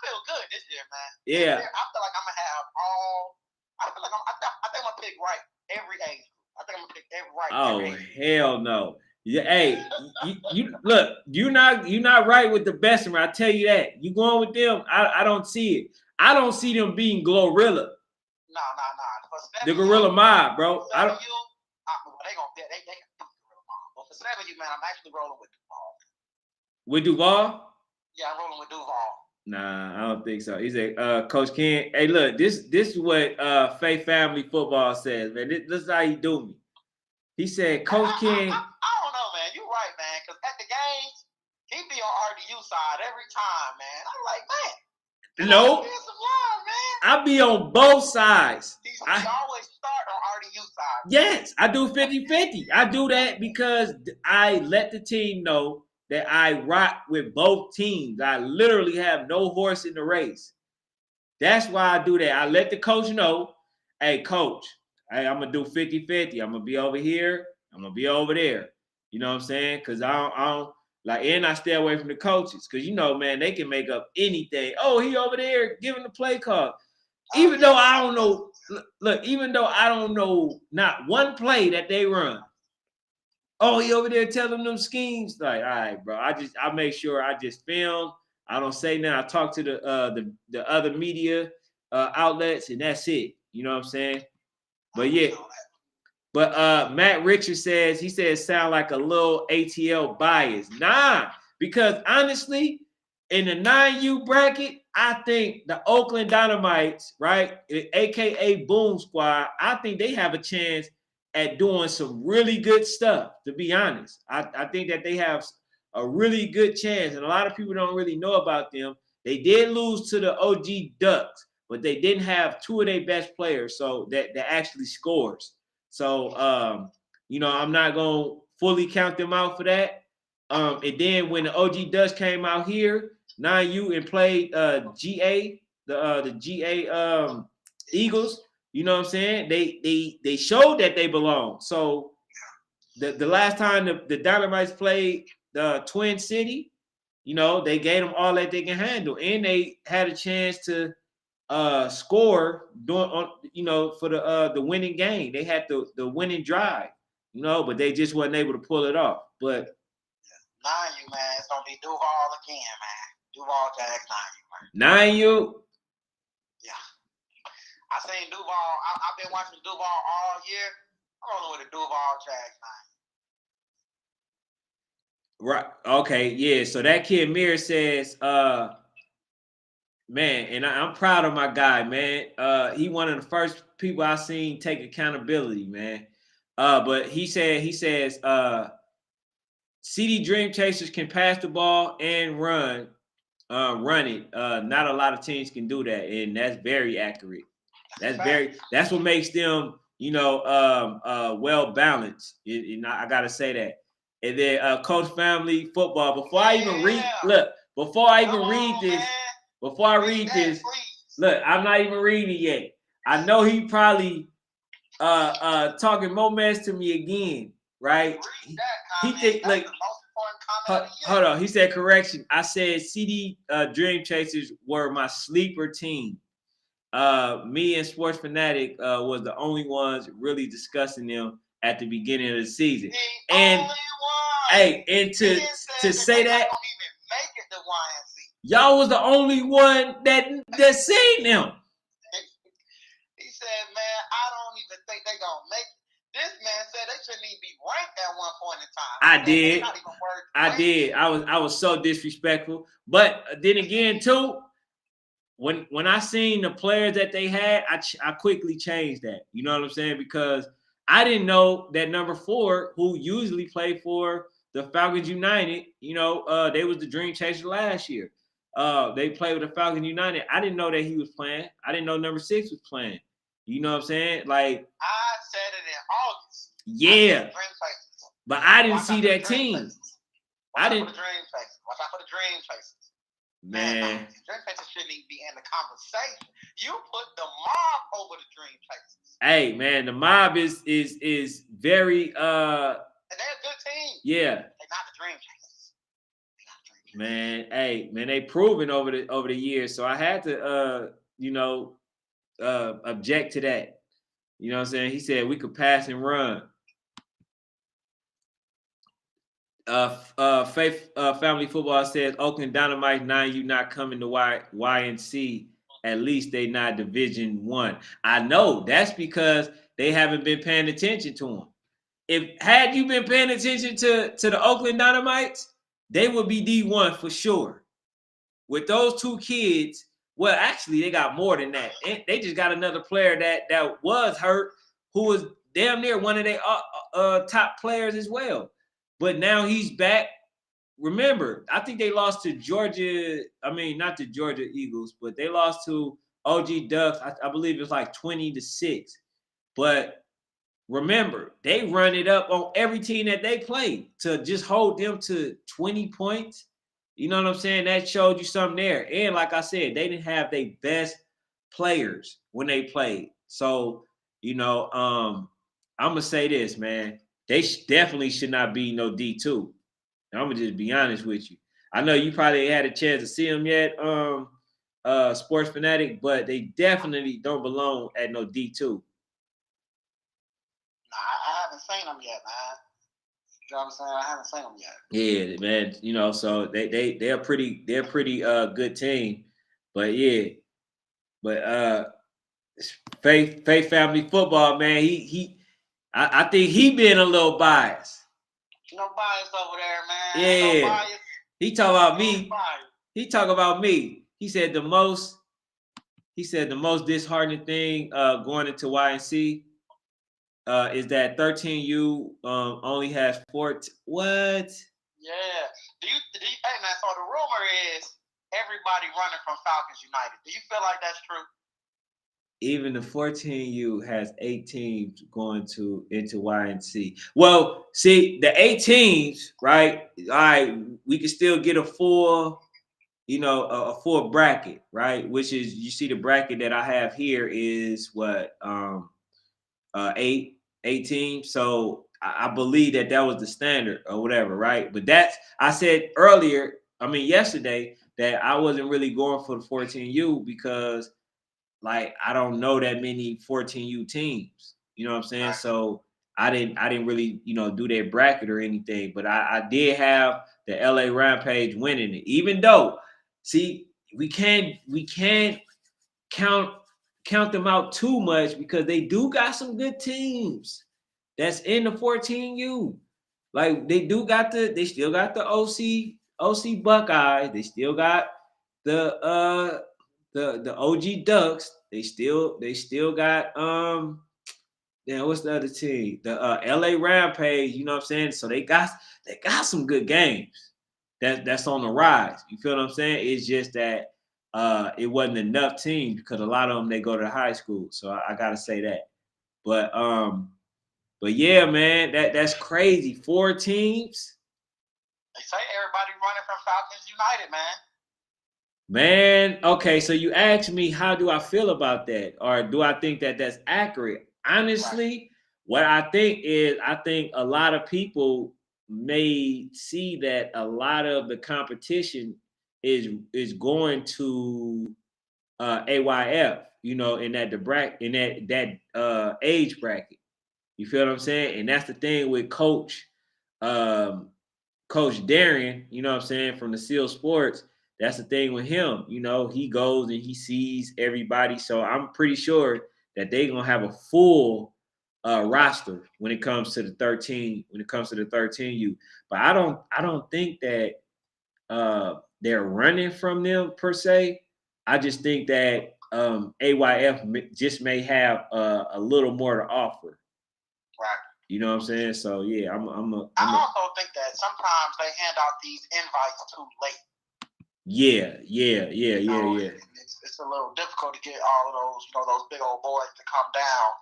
[SPEAKER 3] feel good this year, man.
[SPEAKER 1] Yeah.
[SPEAKER 3] This year, I feel like I'm gonna have all I think I'm gonna pick right every age. I think I'm gonna pick every right.
[SPEAKER 1] Oh hell no. Yeah, hey, you look, you're not right with the best of them. I tell you that. You going with them? I don't see it. I don't see them beating Glorilla.
[SPEAKER 3] No.
[SPEAKER 1] The Gorilla Mob, bro.
[SPEAKER 3] They gonna beat Gorilla Mob. But for 7 man, I'm actually rolling with Duval.
[SPEAKER 1] With Duval?
[SPEAKER 3] Yeah, I'm rolling with Duval.
[SPEAKER 1] Nah, I don't think so. He said, Coach Ken, hey, look, this is what Faith Family Football says, man. This is how he do me. He said, Coach Ken.
[SPEAKER 3] I don't know, man. You're right, man. Because at the games, he be on RDU side every time, man. I'm like, man.
[SPEAKER 1] No, I be on both sides.
[SPEAKER 3] He always start on RDU side.
[SPEAKER 1] Yes, I do 50-50. I do that because I let the team know that I rock with both teams. I literally have no horse in the race. That's why I do that. I let the coach know, hey, coach, I'm going to do 50-50. I'm going to be over here. I'm going to be over there. You know what I'm saying? Because I don't and I stay away from the coaches because, man, they can make up anything. Oh, he over there giving the play call. Even though I don't know look, even though I don't know not one play that they run, oh, he over there telling them schemes. Like, all right, bro. I make sure I just film. I don't say nothing. I talk to the other media outlets, and that's it. You know what I'm saying? But yeah. But Matt Richards says, he says sound like a little ATL bias. Nah, because honestly, in the 9U bracket, I think the Oakland Dynamites, right, aka Boom Squad, I think they have a chance at doing some really good stuff, to be honest. I think that they have a really good chance, and a lot of people don't really know about them. They did lose to the OG Ducks, but they didn't have two of their best players, so that actually scores. So, you know, I'm not going to fully count them out for that. And then when the OG Dutch came out here, 9U, and played GA, the GA Eagles, you know what I'm saying? They showed that they belong. So the last time the Dynamites played the Twin City, you know, they gave them all that they can handle. And they had a chance to score you know, for the winning game. They had the winning drive, you know, but they just wasn't able to pull it off. But
[SPEAKER 3] 9U, man, it's gonna be Duval again, man. Duval tags 9U, man.
[SPEAKER 1] 9U.
[SPEAKER 3] Yeah, I seen Duval. I've been watching Duval all year. I'm rolling with the Duval tags 9U.
[SPEAKER 1] Right. Okay. Yeah. So that kid Mir says, man, and I'm proud of my guy, man. He one of the first people I seen take accountability, man. But he says, CD Dream Chasers can pass the ball and run it. Not a lot of teams can do that, and that's very accurate. That's what makes them, you know, well balanced. And I gotta say that. And then Coach Family Football. Before I even read this, look, I'm not even reading it yet. I know he probably talking more mess to me again, right? He think like, hold on. He said, correction. I said CD Dream Chasers were my sleeper team. Me and Sports Fanatic was the only ones really discussing them at the beginning of the season. And hey, and to say that y'all was the only one that seen them.
[SPEAKER 3] He said, man, I don't even think they gonna make it. This man said they shouldn't even be ranked at one point in time.
[SPEAKER 1] I did. I was so disrespectful. But then again, too, when I seen the players that they had, I quickly changed that. You know what I'm saying? Because I didn't know that number 4, who usually played for the Falcons United, you know, they was the Dream Chasers last year. They played with the Falcons United. I didn't know that he was playing. I didn't know number 6 was playing. You know what I'm saying? Like,
[SPEAKER 3] I said it in August.
[SPEAKER 1] Yeah. But I didn't see that team.
[SPEAKER 3] I didn't. Watch out for the Dream Chasers.
[SPEAKER 1] Man.
[SPEAKER 3] Dream Chasers shouldn't even be in the conversation. You put the mob over the Dream Chasers.
[SPEAKER 1] Hey, man, the mob is very
[SPEAKER 3] and they're a good team.
[SPEAKER 1] Yeah.
[SPEAKER 3] They're not the Dream Chasers.
[SPEAKER 1] Man, hey, man, they proven over the years. So I had to you know, object to that. You know what I'm saying? He said we could pass and run. Faith Family Football says Oakland Dynamite 9U not coming to YNC. At least they not Division 1. I know that's because they haven't been paying attention to them. Had you been paying attention to the Oakland Dynamites, they would be D1 for sure. With those 2 kids, well, actually, they got more than that. They just got another player that was hurt, who was damn near one of their top players as well. But now he's back. Remember, I think they lost to Georgia. I mean, not the Georgia Eagles, but they lost to OG Ducks. I believe it was like 20-6. But remember, they run it up on every team that they play to just hold them to 20 points. You know what I'm saying? That showed you something there. And like I said, they didn't have their best players when they played. So, you know, I'm going to say this, man. They definitely should not be no D2. I'm going to just be honest with you. I know you probably had a chance to see them yet, Sports Fanatic, but they definitely don't belong at no D2.
[SPEAKER 3] Nah, I haven't seen them yet, man. You know what I'm saying? I haven't seen them yet.
[SPEAKER 1] Yeah, man. You know, so they're pretty good team. But yeah, but Faith Family Football, man, I think he been a little biased.
[SPEAKER 3] No bias over there, man.
[SPEAKER 1] Yeah.
[SPEAKER 3] No bias.
[SPEAKER 1] He talk about
[SPEAKER 3] No
[SPEAKER 1] me.
[SPEAKER 3] bias.
[SPEAKER 1] He talk about me. He said the most disheartening thing going into YNC is that 13U only has 14. What?
[SPEAKER 3] Yeah. Hey man, so the rumor is everybody running from Falcons United. Do you feel like that's true?
[SPEAKER 1] Even the 14U has 8 teams going into YNC. Well, see, the 8 teams, right? All right, we can still get a full, a full bracket, right? Which is, you see the bracket that I have here is what 8 teams. So I believe that was the standard or whatever, right? But I said yesterday, that I wasn't really going for the 14U because like I don't know that many 14U teams. You know what I'm saying? So I didn't really, do their bracket or anything, but I did have the LA Rampage winning it. Even though, see, we can't count them out too much because they do got some good teams that's in the 14U. Like they still got the OC Buckeyes. They still got the OG Ducks. They still got what's the other team? The LA Rampage, you know what I'm saying? So they got some good games that's on the rise. You feel what I'm saying? It's just that it wasn't enough teams because a lot of them they go to high school. So I gotta say that. But yeah, man, that's crazy. 4 teams.
[SPEAKER 3] They say everybody running from Falcons United, man.
[SPEAKER 1] Man, okay, so you asked me how do I feel about that, or do I think that that's accurate? Honestly, what I think is, I think a lot of people may see that a lot of the competition is going to AYF, in that age bracket. You feel what I'm saying? And that's the thing with Coach Darian, you know what I'm saying, from the Seal Sports. That's the thing with him. He goes and he sees everybody. So I'm pretty sure that they're gonna have a full roster when it comes to the 13U. But I don't think that they're running from them per se. I just think that AYF just may have a little more to offer.
[SPEAKER 3] Right.
[SPEAKER 1] You know what I'm saying? So yeah,
[SPEAKER 3] I also think that sometimes they hand out these invites too late.
[SPEAKER 1] Yeah.
[SPEAKER 3] It's a little difficult to get all of those big old boys to come down,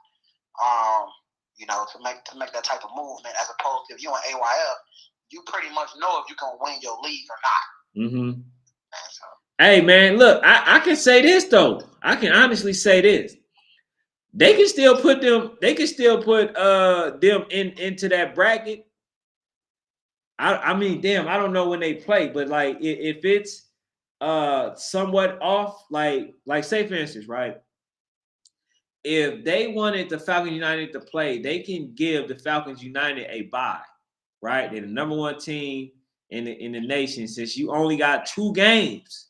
[SPEAKER 3] to make that type of movement, as opposed to if you're in AYF, you pretty much know if you're gonna win your league or not.
[SPEAKER 1] Mm-hmm. So. Hey man, look, I can say this though. I can honestly say this. They can still put them. They can still put them into that bracket. I mean, damn, I don't know when they play, but like if it's somewhat off, like say for instance, right? If they wanted the Falcons United to play, they can give the Falcons United a bye, right? They're the number 1 team in the nation. Since you only got 2 games,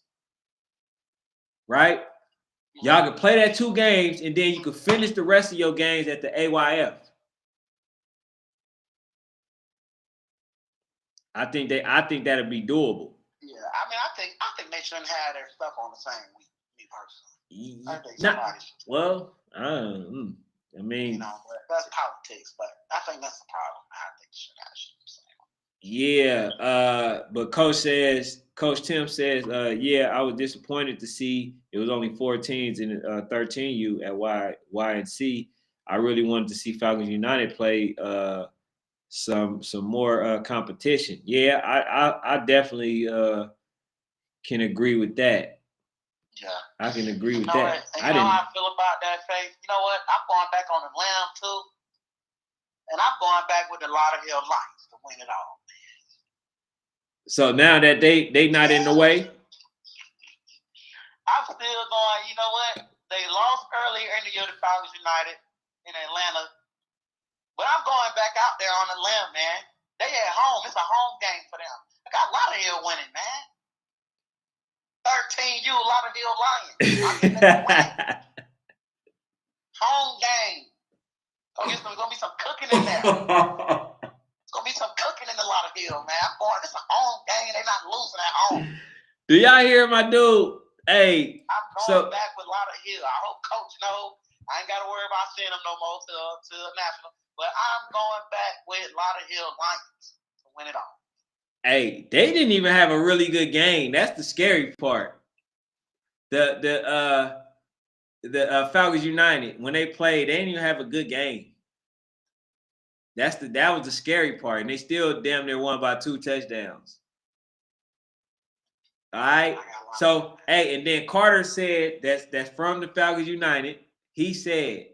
[SPEAKER 1] right? Y'all can play that 2 games, and then you can finish the rest of your games at the AYF. I think that'd be doable.
[SPEAKER 3] Yeah, I think they shouldn't have their stuff on the same week. Me personally, I think somebody should.
[SPEAKER 1] Well, I mean,
[SPEAKER 3] that's politics, but I think that's the problem. I think they should have the same.
[SPEAKER 1] Yeah, but Coach Tim says, yeah, I was disappointed to see it was only 4 teams in 13U at YNC. I really wanted to see Falcons United play some more competition. Yeah, I definitely can agree with that.
[SPEAKER 3] Yeah,
[SPEAKER 1] I can agree with that.
[SPEAKER 3] You know how I feel about that, Faith? You know what? I'm going back on the limb too, and I'm going back with the Lauderdale Lions to win it all.
[SPEAKER 1] So now that they not in the way.
[SPEAKER 3] I'm still going. You know what? They lost earlier in the year to Falcons United in Atlanta, but I'm going back out there on the limb, man. They at home. It's a home game for them. I got Lauderdale winning, man. 13U Lauderdale Lions. I'm getting them winning. Home game. There's gonna be some cooking in there. It's gonna be some cooking in the Lauderdale, man. I'm going. It's a home game. They're not losing at home.
[SPEAKER 1] Do y'all hear my dude? Hey,
[SPEAKER 3] I'm going back with Lauderdale. I hope Coach knows. I ain't got to worry about seeing him no more to national. But I'm going back with Lauderdale Lions to win it all.
[SPEAKER 1] Hey, they didn't even have a really good game. That's the scary part. The Falcons United, when they played, they didn't even have a good game. That was the scary part, and they still damn near won by 2 touchdowns. All right. So, hey, and then Carter said that's from the Falcons United. He said,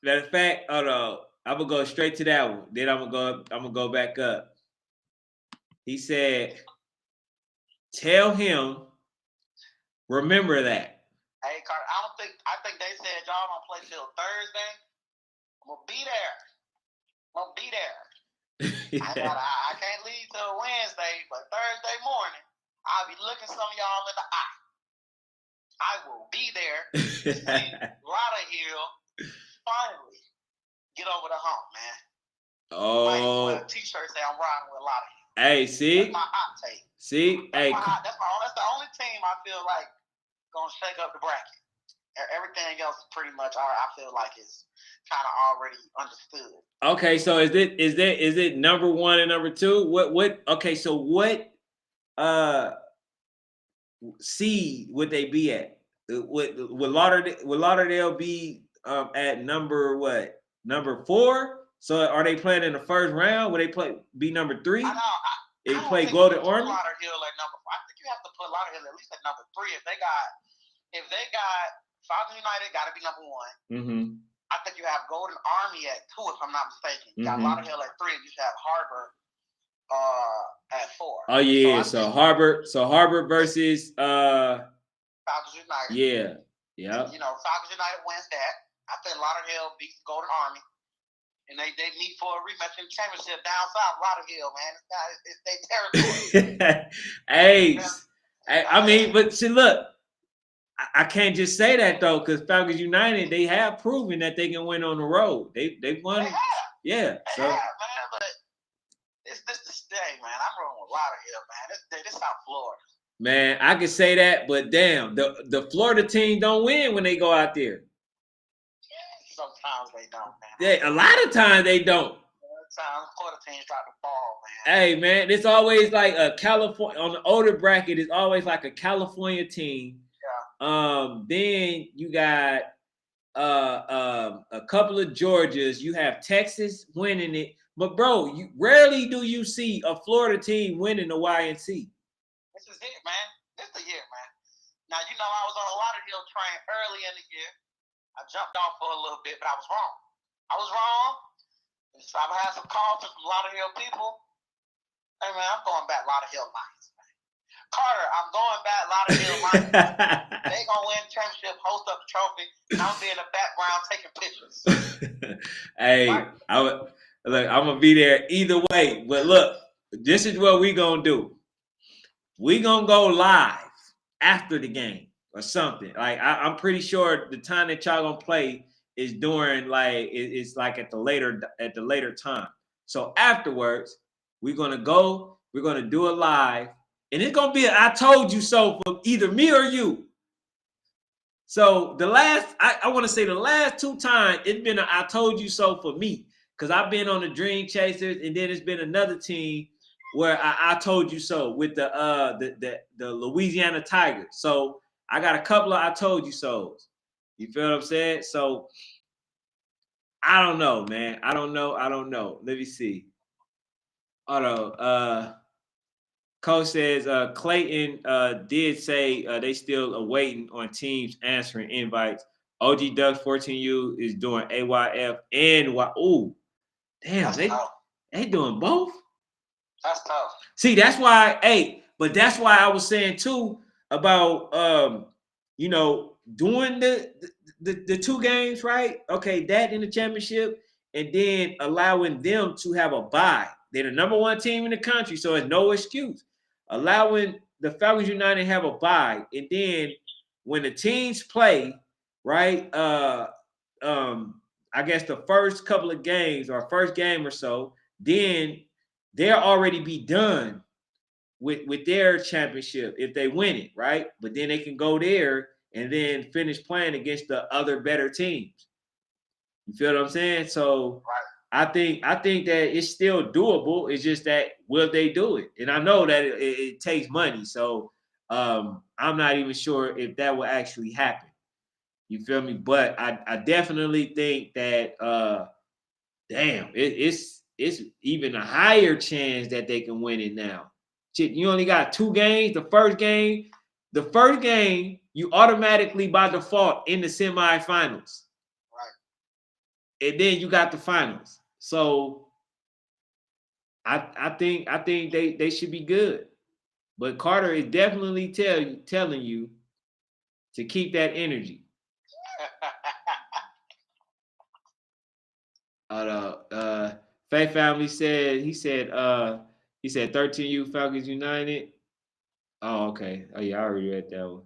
[SPEAKER 1] matter of fact, hold on, I'm gonna go straight to that one. Then I'm gonna go back up. He said, tell him, remember that.
[SPEAKER 3] Hey, Carter, I think they said y'all don't play till Thursday. I'm gonna be there. I can't leave till Wednesday, but Thursday morning, I'll be looking some of y'all in the eye. I will be there to see Lauderdale finally get over the hump, man.
[SPEAKER 1] Oh.
[SPEAKER 3] Like, T-shirt say I'm riding with Lauderdale.
[SPEAKER 1] Hey, see?
[SPEAKER 3] That's my hot take.
[SPEAKER 1] See?
[SPEAKER 3] That's the only team I feel like gonna shake up the bracket. Everything else is pretty much I feel like it's kind of already understood.
[SPEAKER 1] Okay, so is it number 1 and number 2? What okay, so what seed would they be at? Would Lauderdale be at number what? Number 4? So are they playing in the first round? Would they be number 3?
[SPEAKER 3] I know.
[SPEAKER 1] They play Golden Army.
[SPEAKER 3] Lauderdale at number 4. I think you have to put Lauderdale at least at number 3. If they got Falcons United, got to be number 1.
[SPEAKER 1] Mm-hmm.
[SPEAKER 3] I think you have Golden Army at 2, if I'm not mistaken. You got Lauderdale at 3, and you should have Harbor at 4.
[SPEAKER 1] Oh yeah, so Harbor versus
[SPEAKER 3] Falcons United.
[SPEAKER 1] Yeah.
[SPEAKER 3] And, Falcons United wins that. I think Lauderdale beats Golden Army. And they meet for a rematch in the championship down south, Lauderdale, man. It's their territory.
[SPEAKER 1] Hey, I mean, but see, look, I can't just say that though, because Falcons United, they have proven that they can win on the road. They won.
[SPEAKER 3] They have.
[SPEAKER 1] Yeah.
[SPEAKER 3] They have, man. But this day, man. I'm rolling with Lauderdale, man. This South Florida.
[SPEAKER 1] Man, I can say that, but damn, the Florida team don't win when they go out there.
[SPEAKER 3] Sometimes they don't, man.
[SPEAKER 1] Yeah, a lot of times they don't.
[SPEAKER 3] Sometimes Florida teams drop the ball, man.
[SPEAKER 1] Hey, man, it's always like a California on the older bracket. It's always like a California team. Yeah. Then you got a couple of Georgias. You have Texas winning it, but bro, rarely do you see a Florida team winning the YNC.
[SPEAKER 3] This is it, man. This is the year, man. Now I was on a Lauderdale train early in the year. I jumped off for a little bit, but I was wrong. So I've had some calls from a lot of Lauderdale people. Hey, man, I'm going back Lauderdale Lions, man. Carter, I'm going back Lauderdale Lions. They going to win the championship, host up the trophy, and I'm going to be in the background taking pictures.
[SPEAKER 1] Hey, I'm going to be there either way. But look, this is what we going to do. We going to go live after the game. Or something like I'm pretty sure the time that y'all gonna play is during it's like at the later time. So afterwards, we're gonna do a live, and it's gonna be I told you so for either me or you. So I want to say the last 2 times it's been I told you so for me, because I've been on the Dream Chasers, and then it's been another team where I told you so with the Louisiana Tigers. So I got a couple of I told you so's. You feel what I'm saying? So I don't know, man. I don't know. Let me see. Coach says Clayton did say they still awaiting on teams answering invites. OG Ducks 14U is doing AYF and Y. Ooh, damn, they doing both.
[SPEAKER 3] That's tough.
[SPEAKER 1] See, that's why. Hey, but that's why I was saying too. you know, doing the 2 games, right? Okay, that in the championship, and then allowing them to have a bye. They're the number 1 team in the country, so it's no excuse. Allowing the Falcons United have a bye, and then when the teams play, right? I guess the first couple of games or first game or so, then they'll already be done with their championship if they win it, right? But then they can go there and then finish playing against the other better teams. You feel what I'm saying? So I think that it's still doable. It's just that will they do it? And I know that it takes money. So I'm not even sure if that will actually happen. You feel me? But I definitely think that it's even a higher chance that they can win it now. You only got 2 games. The first game, you automatically by default in the semifinals. Right. And then you got the finals. So I think they should be good. But Carter is definitely telling you to keep that energy. Faye Family said, he said 13U Falcons United. Oh, okay. Oh yeah, I already read that one.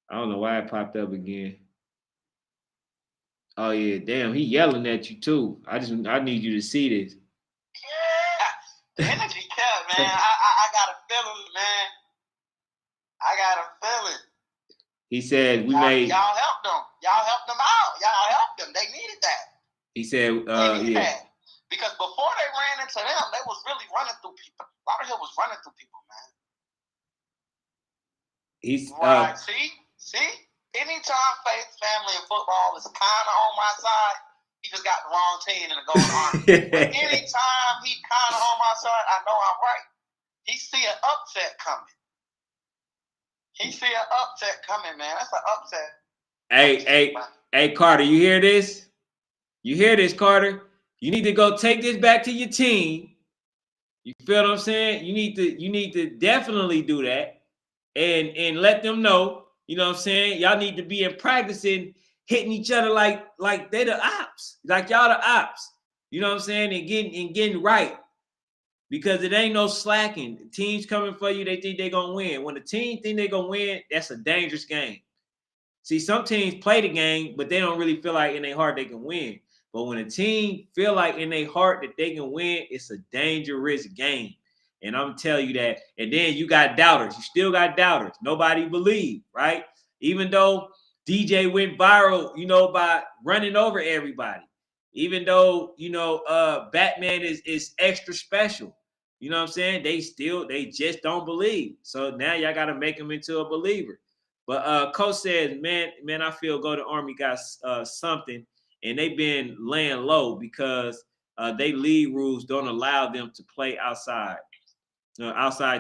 [SPEAKER 1] I don't know why it popped up again. Oh yeah, damn, he yelling at you too. I need you to see this.
[SPEAKER 3] Yeah, energy kept, man. I got a feeling, man. I got a feeling.
[SPEAKER 1] He said
[SPEAKER 3] y'all helped them. Y'all helped them out. Y'all helped them. They needed that.
[SPEAKER 1] He said,
[SPEAKER 3] that. Because before they ran into them, they was really running through people. Lauderhill was running through people, man.
[SPEAKER 1] He's
[SPEAKER 3] right. See? Anytime Faith family and football is kind of on my side, he just got the wrong team in the Golden Army. But anytime he kind of on my side, I know I'm right. He see an upset coming. Man. That's an upset.
[SPEAKER 1] Hey, Carter, you hear this? You hear this, Carter? You need to go take this back to your team. You feel what I'm saying? You need to definitely do that and let them know. You know what I'm saying? Y'all need to be in practicing hitting each other like they the ops, like y'all the ops. You know what I'm saying? And getting right, because it ain't no slacking. The team's coming for you. They think they're gonna win. When the team think they're gonna win, that's a dangerous game. See, some teams play the game, but they don't really feel like in their heart they can win. But when a team feel like in their heart that they can win, it's a dangerous game. And I'm telling you that. And then you got doubters. You still got doubters. Nobody believe, right? Even though DJ went viral, you know, by running over everybody. Even though, you know, Batman is extra special. You know what I'm saying? They just don't believe. So now y'all got to make them into a believer. But Coach says, man, I feel Go to Army got something, and they've been laying low because they league rules don't allow them to play outside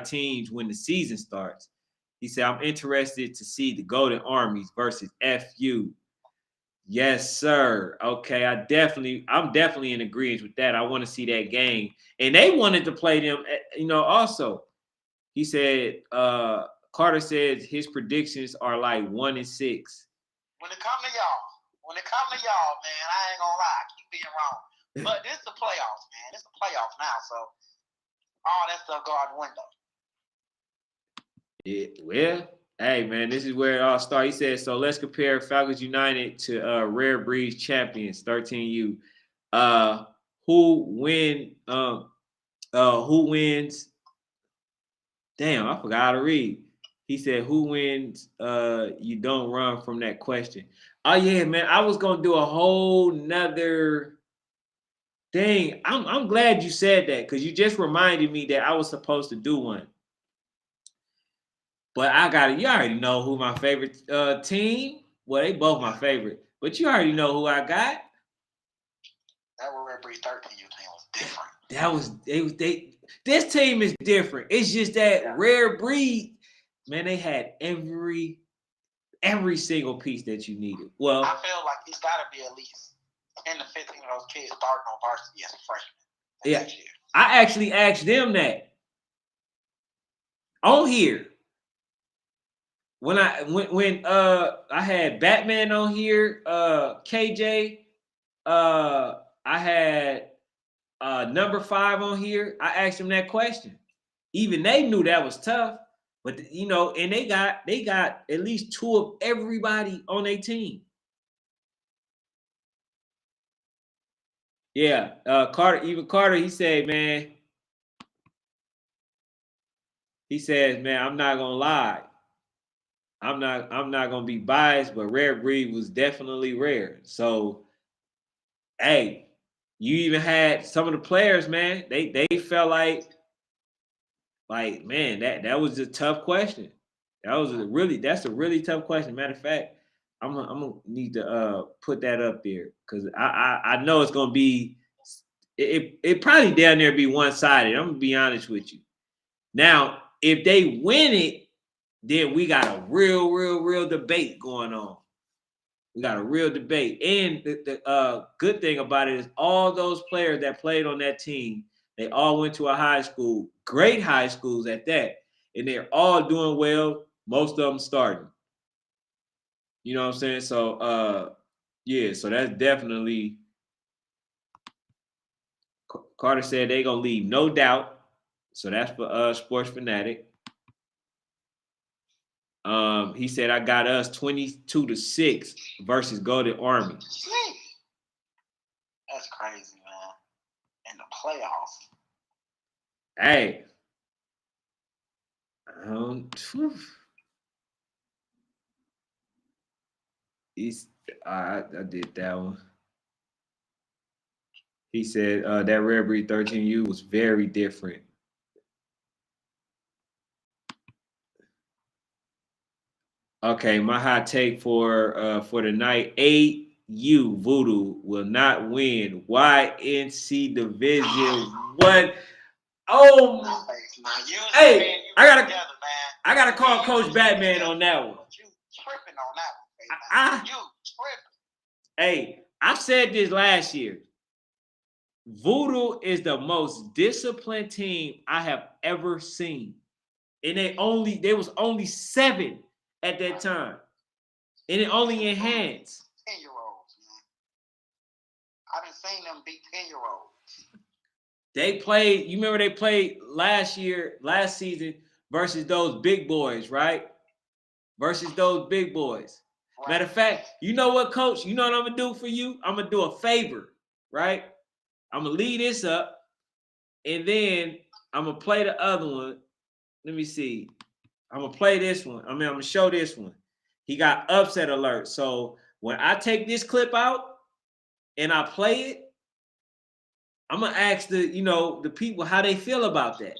[SPEAKER 1] teams when the season starts. He said, I'm interested to see the Golden Armies versus FU. Yes, sir. Okay, I'm definitely in agreement with that. I want to see that game. And they wanted to play them, you know, also. He said, Carter says his predictions are like 1-6.
[SPEAKER 3] When it come to y'all, man, I ain't gonna lie, I keep being wrong. But this is the playoffs, man. It's the playoffs now, so all that stuff go out the window.
[SPEAKER 1] Yeah, well, hey, man, this is where it all starts. He says, so let's compare Falcons United to Rare Breeds champions, 13U. Who wins? Damn, I forgot how to read. He said, who wins? You don't run from that question. Oh, yeah, man. I was going to do a whole nother thing. I'm glad you said that, because you just reminded me that I was supposed to do one. But you already know who my favorite team. Well, they both my favorite. But you already know who I got.
[SPEAKER 3] That Rare Breed 13U team was different.
[SPEAKER 1] This team is different. It's just that Rare Breed, man, they had every single piece that you needed. Well,
[SPEAKER 3] I feel like it's got to be at least 10 to 15 of those kids starting on varsity as a freshman.
[SPEAKER 1] Yeah, I actually asked them that on here. when I had Batman on here, KJ, I had number 5 on here. I asked him that question. Even they knew that was tough, but and they got at least 2 of everybody on their team. Yeah, Carter, he said, man, I'm not gonna lie. I'm not gonna be biased, but Rare Breed was definitely rare. So, hey, you even had some of the players, man. They felt like man, that was a tough question. That's a really tough question. Matter of fact, I'm gonna need to put that up there because I know it's gonna be it probably down there be one sided. I'm gonna be honest with you. Now, if they win it, then we got a real debate going on. We got a real debate. And the good thing about it is all those players that played on that team, they all went to a high school, great high schools at that. And they're all doing well. Most of them starting. You know what I'm saying? So yeah, so that's definitely Carter said they gonna leave no doubt. So that's for Sports Fanatic. He said I got us 22-6 versus Golden Army.
[SPEAKER 3] That's crazy, man. In the playoffs.
[SPEAKER 1] Hey. I did that one. He said that Rare Breed 13U was very different. Okay, my hot take for the night: AU Voodoo will not win YNC division. What? Oh, hey! I gotta call Coach Batman on that one.
[SPEAKER 3] You tripping on that one, baby. You tripping.
[SPEAKER 1] Hey, I said this last year. Voodoo is the most disciplined team I have ever seen. And there was only 7 at that time. And it only enhanced.
[SPEAKER 3] 10-year-olds, man. I done seen them beat 10-year-olds.
[SPEAKER 1] They played, you remember they played last season versus those big boys, right? Versus those big boys. Right. Matter of fact, you know what, Coach? You know what I'm gonna do for you? I'm gonna do a favor, right? I'm gonna leave this up, and then I'm gonna play the other one. Let me see. I'm gonna play this one. I'm gonna show this one. He got upset alert. So when I take this clip out and I play it, I'm gonna ask the people how they feel about that.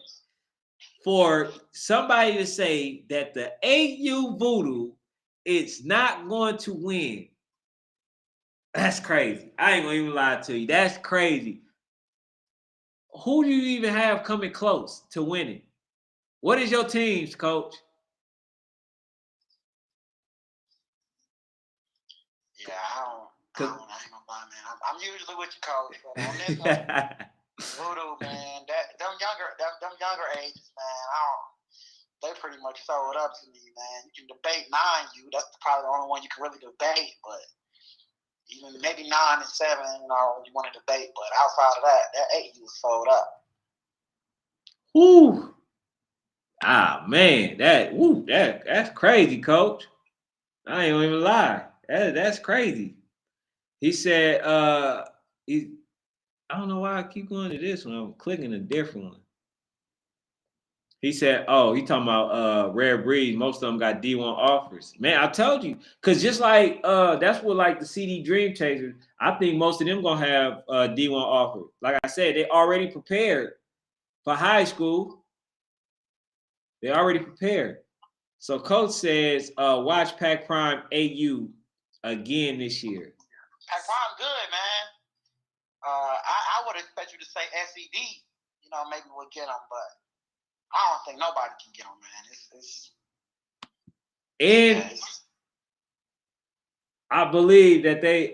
[SPEAKER 1] For somebody to say that the AU Voodoo is not going to win, that's crazy. I ain't gonna even lie to you. That's crazy. Who do you even have coming close to winning? What is your teams, Coach?
[SPEAKER 3] Yeah, I ain't gonna lie, man. I'm usually with you, Coach. But on this one, Voodoo, man, them younger ages, man, they pretty much sold up to me, man. You can debate 9U. That's probably the only one you can really debate, but even maybe 9 and 7, you want to debate. But outside of that 8U was sold up.
[SPEAKER 1] Woo. Ah, man, that's crazy, Coach. I ain't gonna even lie. That's crazy. He said, I don't know why I keep going to this one. I'm clicking a different one. He said, oh, he talking about Rare Breed. Most of them got D1 offers. Man, I told you. Because just like that's what like the CD Dream Chasers, I think most of them gonna have D1 offer. Like I said, they already prepared for high school. They already prepared. So Coach says, watch Pac Prime AU again this year.
[SPEAKER 3] Pac Prime good, man. I would expect you to say SED. Maybe we'll get them, but I don't think nobody can get them, man.
[SPEAKER 1] I believe that they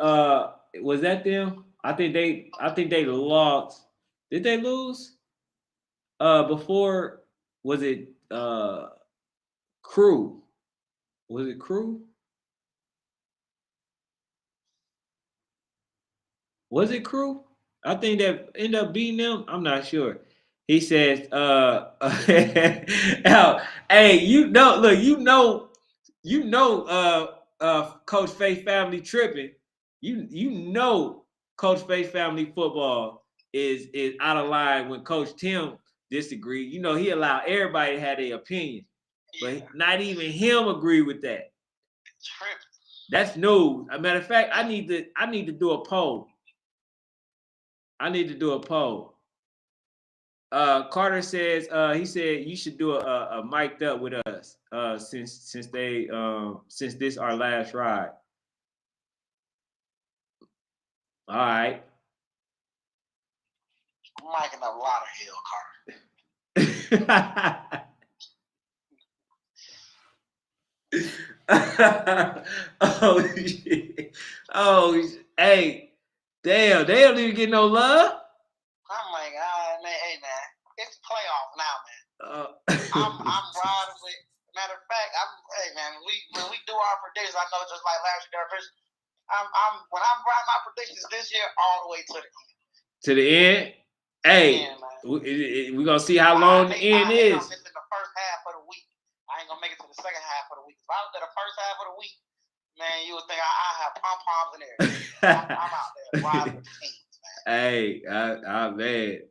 [SPEAKER 1] was that them? I think they lost. Did they lose? Before was it Crew? Was it Crew? Was it Crew? I think that ended up beating them. I'm not sure. He says, oh, hey, look, Coach Faith family tripping. You know, Coach Faith family football is out of line when Coach Tim disagreed. You know, he allowed everybody to have their opinion, but not even him agree with that. That's news. As a matter of fact, I need to do a poll. Carter says he said you should do a mic'd up with us since this our last ride. All right.
[SPEAKER 3] I'm micing up a lot of hell, Carter.
[SPEAKER 1] Oh shit. Oh, hey, damn, they don't even get no love.
[SPEAKER 3] I'm like, man, hey man, it's playoff now, man. I'm riding with. Matter of fact, hey man, when we do our predictions, I know just like last year, when I'm riding my predictions this year, all the way to the end.
[SPEAKER 1] To the end. Hey, we're gonna see how long the end is.
[SPEAKER 3] I'm missing the first half of the week. I ain't gonna make it to the second half of the week. If I was at the first half of the week, man, you would think I have pom-poms in there. I'm out there riding with the teams, man.
[SPEAKER 1] Hey, man,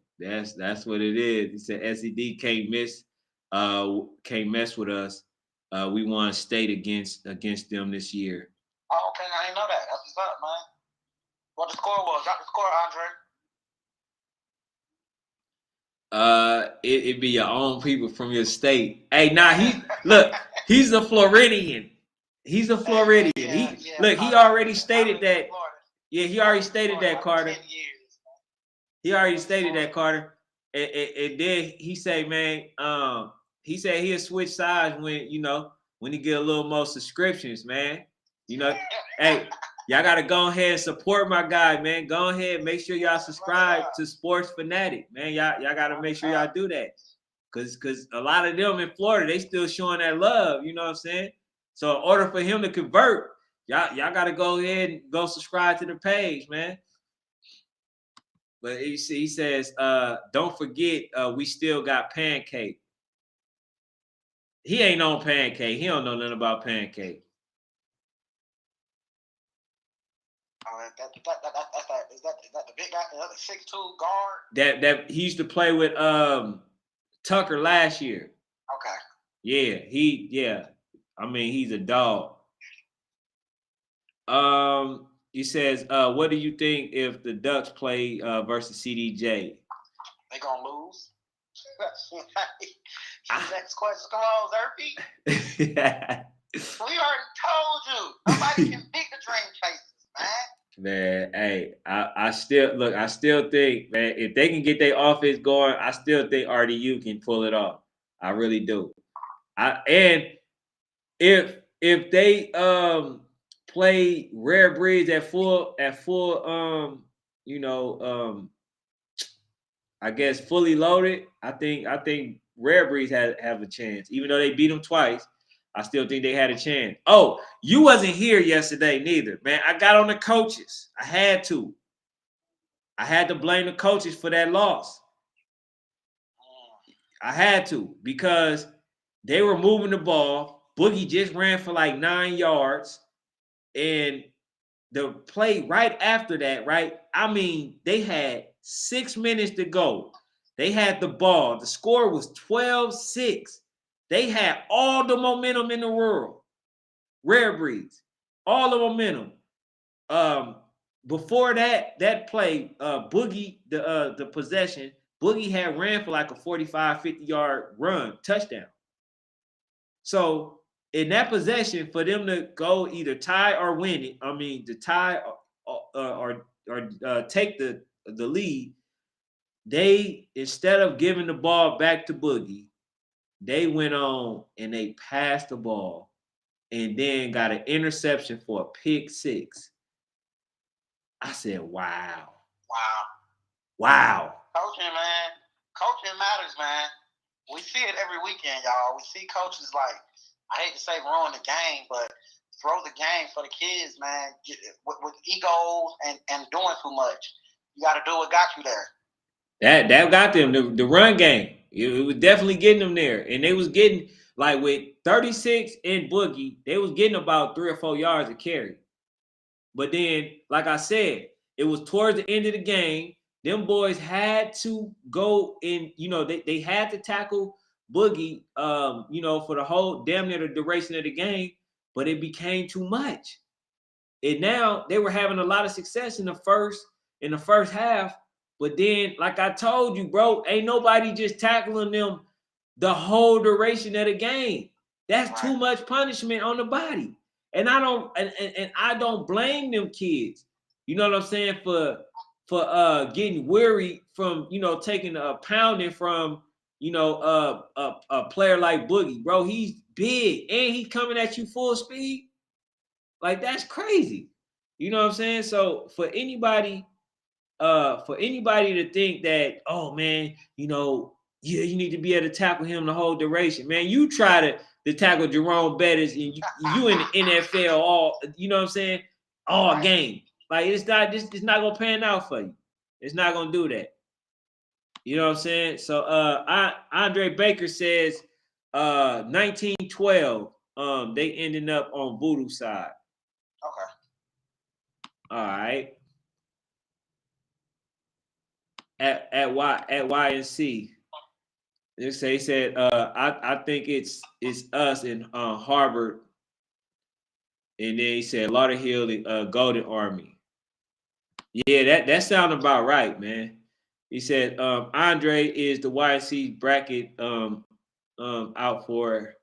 [SPEAKER 1] that's what it is. He said SED can't mess with us. We won state against them this year.
[SPEAKER 3] Oh, okay, I didn't know that. That's what's up, man. What the score was? Got the score, Andre.
[SPEAKER 1] It'd be your own people from your state. Hey, he's a Floridian. He's a Floridian. He already stated that. Yeah, he already stated that, Carter. He already stated that, Carter. And then he say, man, he said he'll switch sides when he get a little more subscriptions, man. Hey, y'all gotta go ahead and support my guy, man. Go ahead, make sure y'all subscribe to Sports Fanatic, man. Y'all gotta make sure y'all do that, cause a lot of them in Florida they still showing that love. You know what I'm saying? So in order for him to convert, y'all gotta go ahead and go subscribe to the page, man. But he says, don't forget, we still got Pancake. He ain't on Pancake. He don't know nothing about Pancake.
[SPEAKER 3] Is that the big guy, the 6'2" guard?
[SPEAKER 1] That he used to play with Tucker last year.
[SPEAKER 3] Okay.
[SPEAKER 1] Yeah. I mean, he's a dog. He says, what do you think if the Ducks play versus CDJ?
[SPEAKER 3] They gonna lose. Next question, come on, Zerby. We already told you nobody can beat the Dream Chasers, man.
[SPEAKER 1] Man, hey, I still think, man, if they can get their offense going, I still think RDU can pull it off. I really do. And if they play Rare Breeds at full I guess fully loaded, I think Rare Breeds have a chance. Even though they beat them twice, I still think they had a chance. Oh, you wasn't here yesterday neither, man. I got on the coaches. I had to blame the coaches for that loss. I had to, because they were moving the ball. Boogie just ran for like 9 yards. And the play right after that, right? I mean, they had 6 minutes to go. They had the ball. The score was 12-6. They had all the momentum in the world. Rare Breeds, all the momentum. Before that play, Boogie, the possession, Boogie had ran for like a 45, 50-yard run, touchdown. So in that possession, for them to go either tie or win it, I mean, to tie or take the lead, they, instead of giving the ball back to Boogie, they went on and they passed the ball and then got an interception for a pick 6. I said, wow.
[SPEAKER 3] Coaching, man. Coaching matters, man. We see it every weekend, y'all. We see coaches like, I hate to say ruin the game, but throw the game for the kids, man. With egos and doing too much. You got to do what got you there.
[SPEAKER 1] That got them the run game. It was definitely getting them there, and they was getting like with 36 and Boogie, they was getting about 3 or 4 yards of carry. But then, like I said, it was towards the end of the game. Them boys had to go in, they had to tackle Boogie, for the whole damn near the duration of the game, but it became too much. And now they were having a lot of success in the first half. But then, like I told you, bro, ain't nobody just tackling them the whole duration of the game. That's too much punishment on the body. And I don't blame them kids. You know what I'm saying? For getting weary from, taking a pounding from, a player like Boogie. Bro, he's big and he's coming at you full speed. Like, that's crazy. You know what I'm saying? So for anybody to think that, oh man, yeah, you need to be able to tackle him the whole duration. Man, you try to tackle Jerome Bettis and you in the NFL all, you know what I'm saying, all game. Like, it's not gonna pan out for you. It's not gonna do that. You know what I'm saying? So Andre Baker says 1912, they ended up on Voodoo side.
[SPEAKER 3] Okay.
[SPEAKER 1] All right. At YNC, they said I think it's us in Harvard, and then he said Lauderhill, Golden Army. Yeah, that sounds about right, man. He said Andre is the YNC bracket out for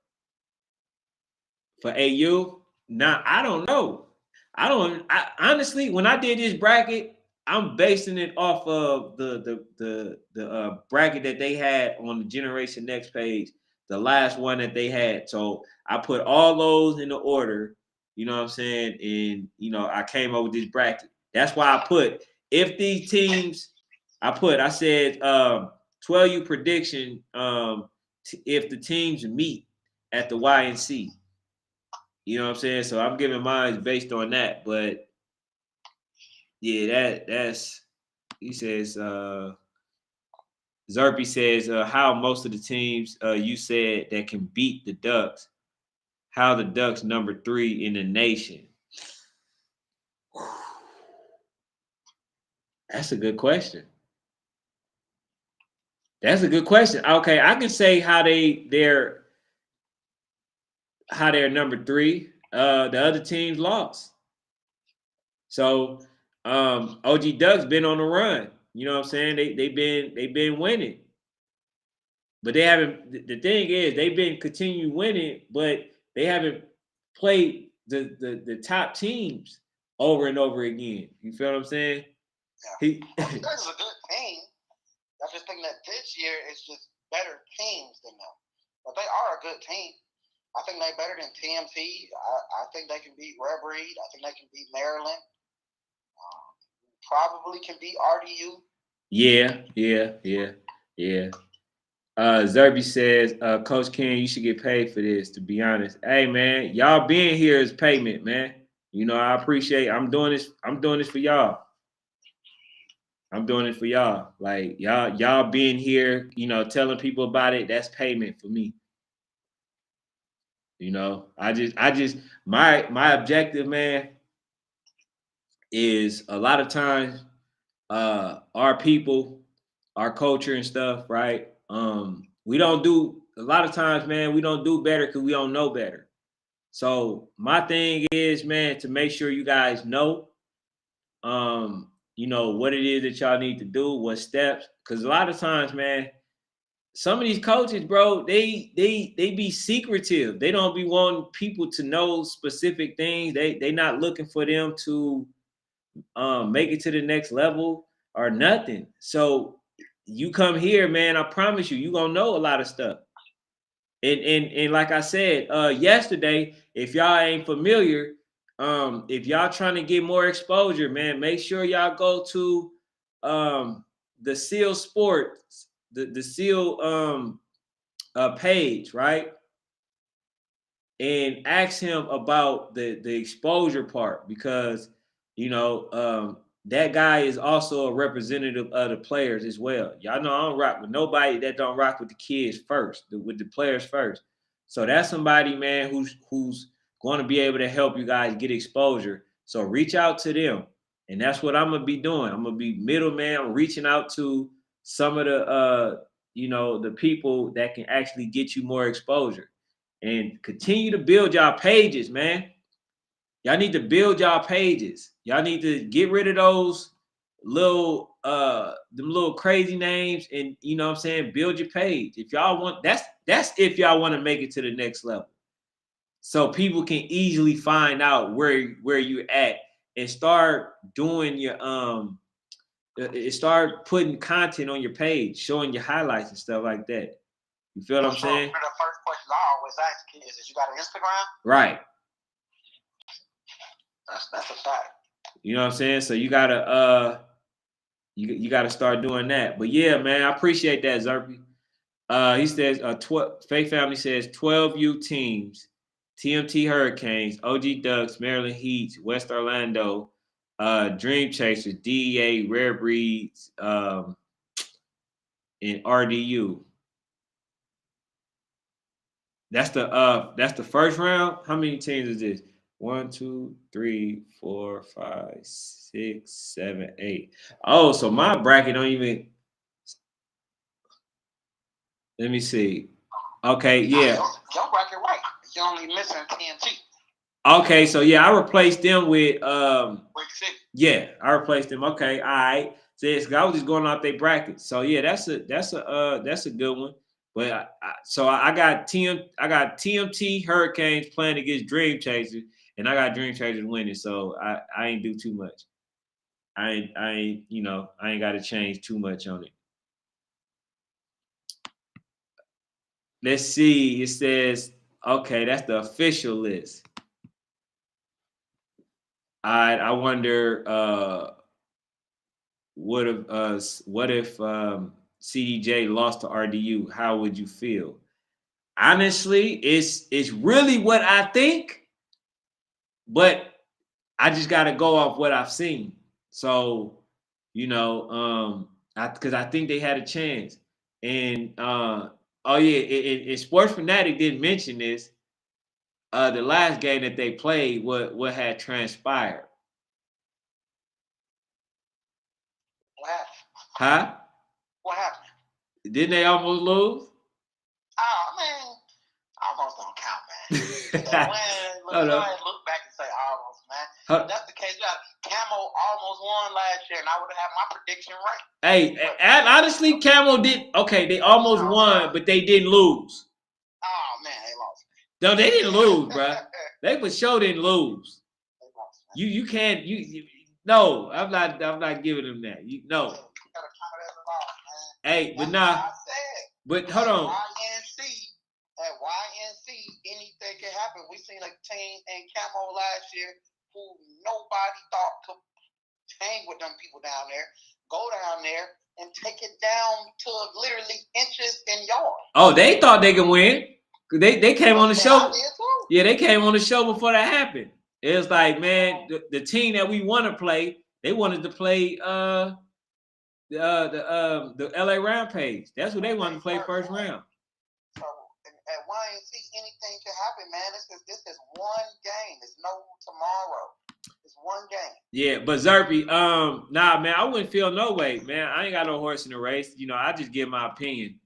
[SPEAKER 1] AU. Now I don't know. I honestly, when I did this bracket, I'm basing it off of the bracket that they had on the Generation Next page, the last one that they had. So I put all those in the order, you know what I'm saying? And I came up with this bracket. That's why I put if these teams, I said 12U prediction if the teams meet at the YNC. You know what I'm saying? So I'm giving mine based on that. But yeah, that's he says Zerpy says how most of the teams you said that can beat the Ducks, how the Ducks number 3 in the nation. That's a good question. That's a good question. Okay, I can say how they're number 3. The other teams lost. So OG Ducks been on the run. You know what I'm saying? They've been winning. But they haven't. The thing is, they've been continuing winning, but they haven't played the top teams over and over again. You feel what I'm saying?
[SPEAKER 3] Yeah. This is a good team. I just think that this year it's just better teams than them. But they are a good team. I think they're better than TMT. I think they can beat Red Reed. I think they can beat Maryland. Probably can beat RDU.
[SPEAKER 1] Yeah. Zerby says, Coach Ken, you should get paid for this, to be honest. Hey man, y'all being here is payment, man. I appreciate I'm doing this for y'all. I'm doing it for y'all. Like y'all being here, telling people about it, that's payment for me. I just my objective, man, is a lot of times our people, our culture and stuff, right? We don't do a lot of times, man, we don't do better because we don't know better. So my thing is, man, to make sure you guys know what it is that y'all need to do, what steps. Because a lot of times, man, some of these coaches, bro, they be secretive. They don't be wanting people to know specific things. They not looking for them to make it to the next level or nothing. So you come here, man, I promise you, gonna know a lot of stuff. And like I said yesterday, if y'all ain't familiar, if y'all trying to get more exposure, man, make sure y'all go to the Seal Sports, the Seal page, right? and ask him about the exposure part, because that guy is also a representative of the players as well. Y'all know I don't rock with nobody that don't rock with the kids first, with the players first. So that's somebody, man, who's going to be able to help you guys get exposure. So reach out to them. And that's what I'm gonna be doing. I'm gonna be middleman. I'm reaching out to some of the people that can actually get you more exposure. And continue to build y'all pages, man. Y'all need to build y'all pages. Y'all need to get rid of those them little crazy names, and you know what I'm saying, build your page. If y'all want, that's if y'all want to make it to the next level. So people can easily find out where you at and start doing your start putting content on your page, showing your highlights and stuff like that. You feel what I'm saying?
[SPEAKER 3] One of the first questions I always ask is you got an Instagram?
[SPEAKER 1] Right.
[SPEAKER 3] That's a fact.
[SPEAKER 1] You know what I'm saying? So you gotta you gotta start doing that. But yeah, man, I appreciate that, Zerpy. He says Faith Family says 12U teams, TMT Hurricanes, OG Ducks, Maryland Heat, West Orlando, Dream Chasers, DEA, Rare Breeds, and RDU. That's the first round. How many teams is this? 1, 2, 3, 4, 5, 6, 7, 8. Oh, so my bracket don't even. Let me see. Okay, yeah.
[SPEAKER 3] Your bracket right. You're only missing TNT.
[SPEAKER 1] Okay, so yeah, I replaced them with
[SPEAKER 3] Brick City.
[SPEAKER 1] Yeah, I replaced them. Okay, all right. So I was just going off their brackets. So yeah, that's a good one. But I got TMT Hurricanes playing against Dream Chasers, and I got Dream Chasers winning. So I ain't do too much. I ain't got to change too much on it. Let's see. It says, okay, that's the official list. I wonder what if CDJ lost to RDU? How would you feel? Honestly, it's really what I think, but I just got to go off what I've seen. So, because I think they had a chance. And oh yeah, and Sports Fanatic didn't mention this. The last game that they played, what had transpired?
[SPEAKER 3] What happened?
[SPEAKER 1] Huh?
[SPEAKER 3] What happened?
[SPEAKER 1] Didn't they almost lose?
[SPEAKER 3] Oh man, almost don't count, man.
[SPEAKER 1] Oh, no.
[SPEAKER 3] Go ahead and look back and say almost, man. If that's the case, Camo almost won last year, and I would have had my prediction right.
[SPEAKER 1] Hey, and honestly, Camo did okay. They almost won, but they didn't lose.
[SPEAKER 3] Oh man, they lost.
[SPEAKER 1] No, they didn't lose, bro. They for sure didn't lose.
[SPEAKER 3] They lost, man.
[SPEAKER 1] You can't no. I'm not giving them that. No. Hey, but nah. But hold on.
[SPEAKER 3] At YNC, anything can happen. We seen a team in Camo last year who nobody thought could hang with them people down there. Go down there and take it down to literally inches and yards. Oh,
[SPEAKER 1] they thought they could win. They came on the show. Yeah, they came on the show before that happened. It was like, man, the team that we want to play, they wanted to play the LA Rampage. That's what they wanted to play first round.
[SPEAKER 3] So at YNC, anything can happen, man. This is one game. There's no tomorrow. It's one game.
[SPEAKER 1] Yeah, but Zerpy, nah, man, I wouldn't feel no way, man. I ain't got no horse in the race. I just give my opinion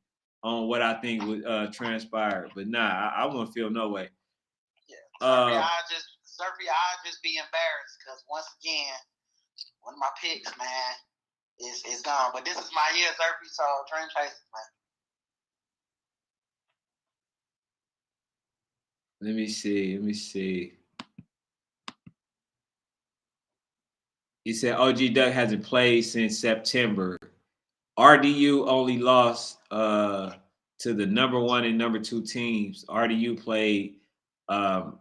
[SPEAKER 1] on what I think would transpire. But nah, I wouldn't feel no way.
[SPEAKER 3] Yeah, Zerpy, I'd just be embarrassed because once again, one of my picks, man, is gone. But this is my year, Zerpy. So Dream Chasers, man.
[SPEAKER 1] Let me see. He said OG Duck hasn't played since September. RDU only lost to the number 1 and number 2 teams. RDU played 5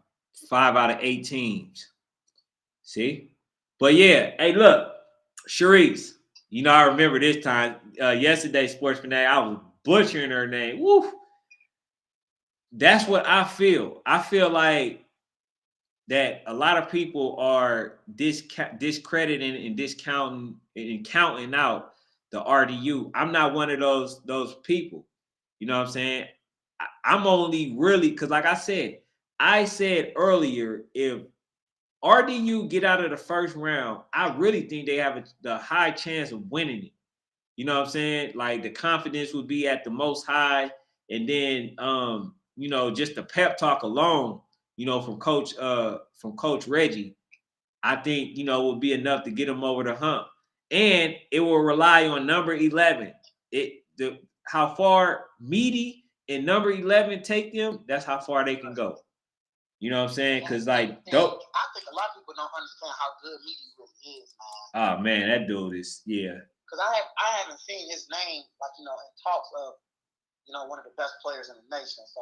[SPEAKER 1] out of 8 teams. See? But yeah, hey, look, Sharice, I remember this time. Yesterday, Sports Fanatic, I was butchering her name. Woo! that's what I feel. I feel like that a lot of people are discrediting and discounting and counting out the RDU. I'm not one of those people. You know what I'm saying? I'm only really because, like I said earlier, if RDU get out of the first round, I really think they have the high chance of winning it. You know what I'm saying? Like the confidence would be at the most high, and then just the pep talk alone, from Coach Reggie, I think would be enough to get them over the hump. And it will rely on number 11. How far Meaty and number 11 take them, that's how far they can go. You know what I'm saying? Because
[SPEAKER 3] I think a lot of people don't understand how good Meaty really is, man.
[SPEAKER 1] Oh man, that dude is
[SPEAKER 3] Because I haven't seen his name in talks of one of the best players in the nation. So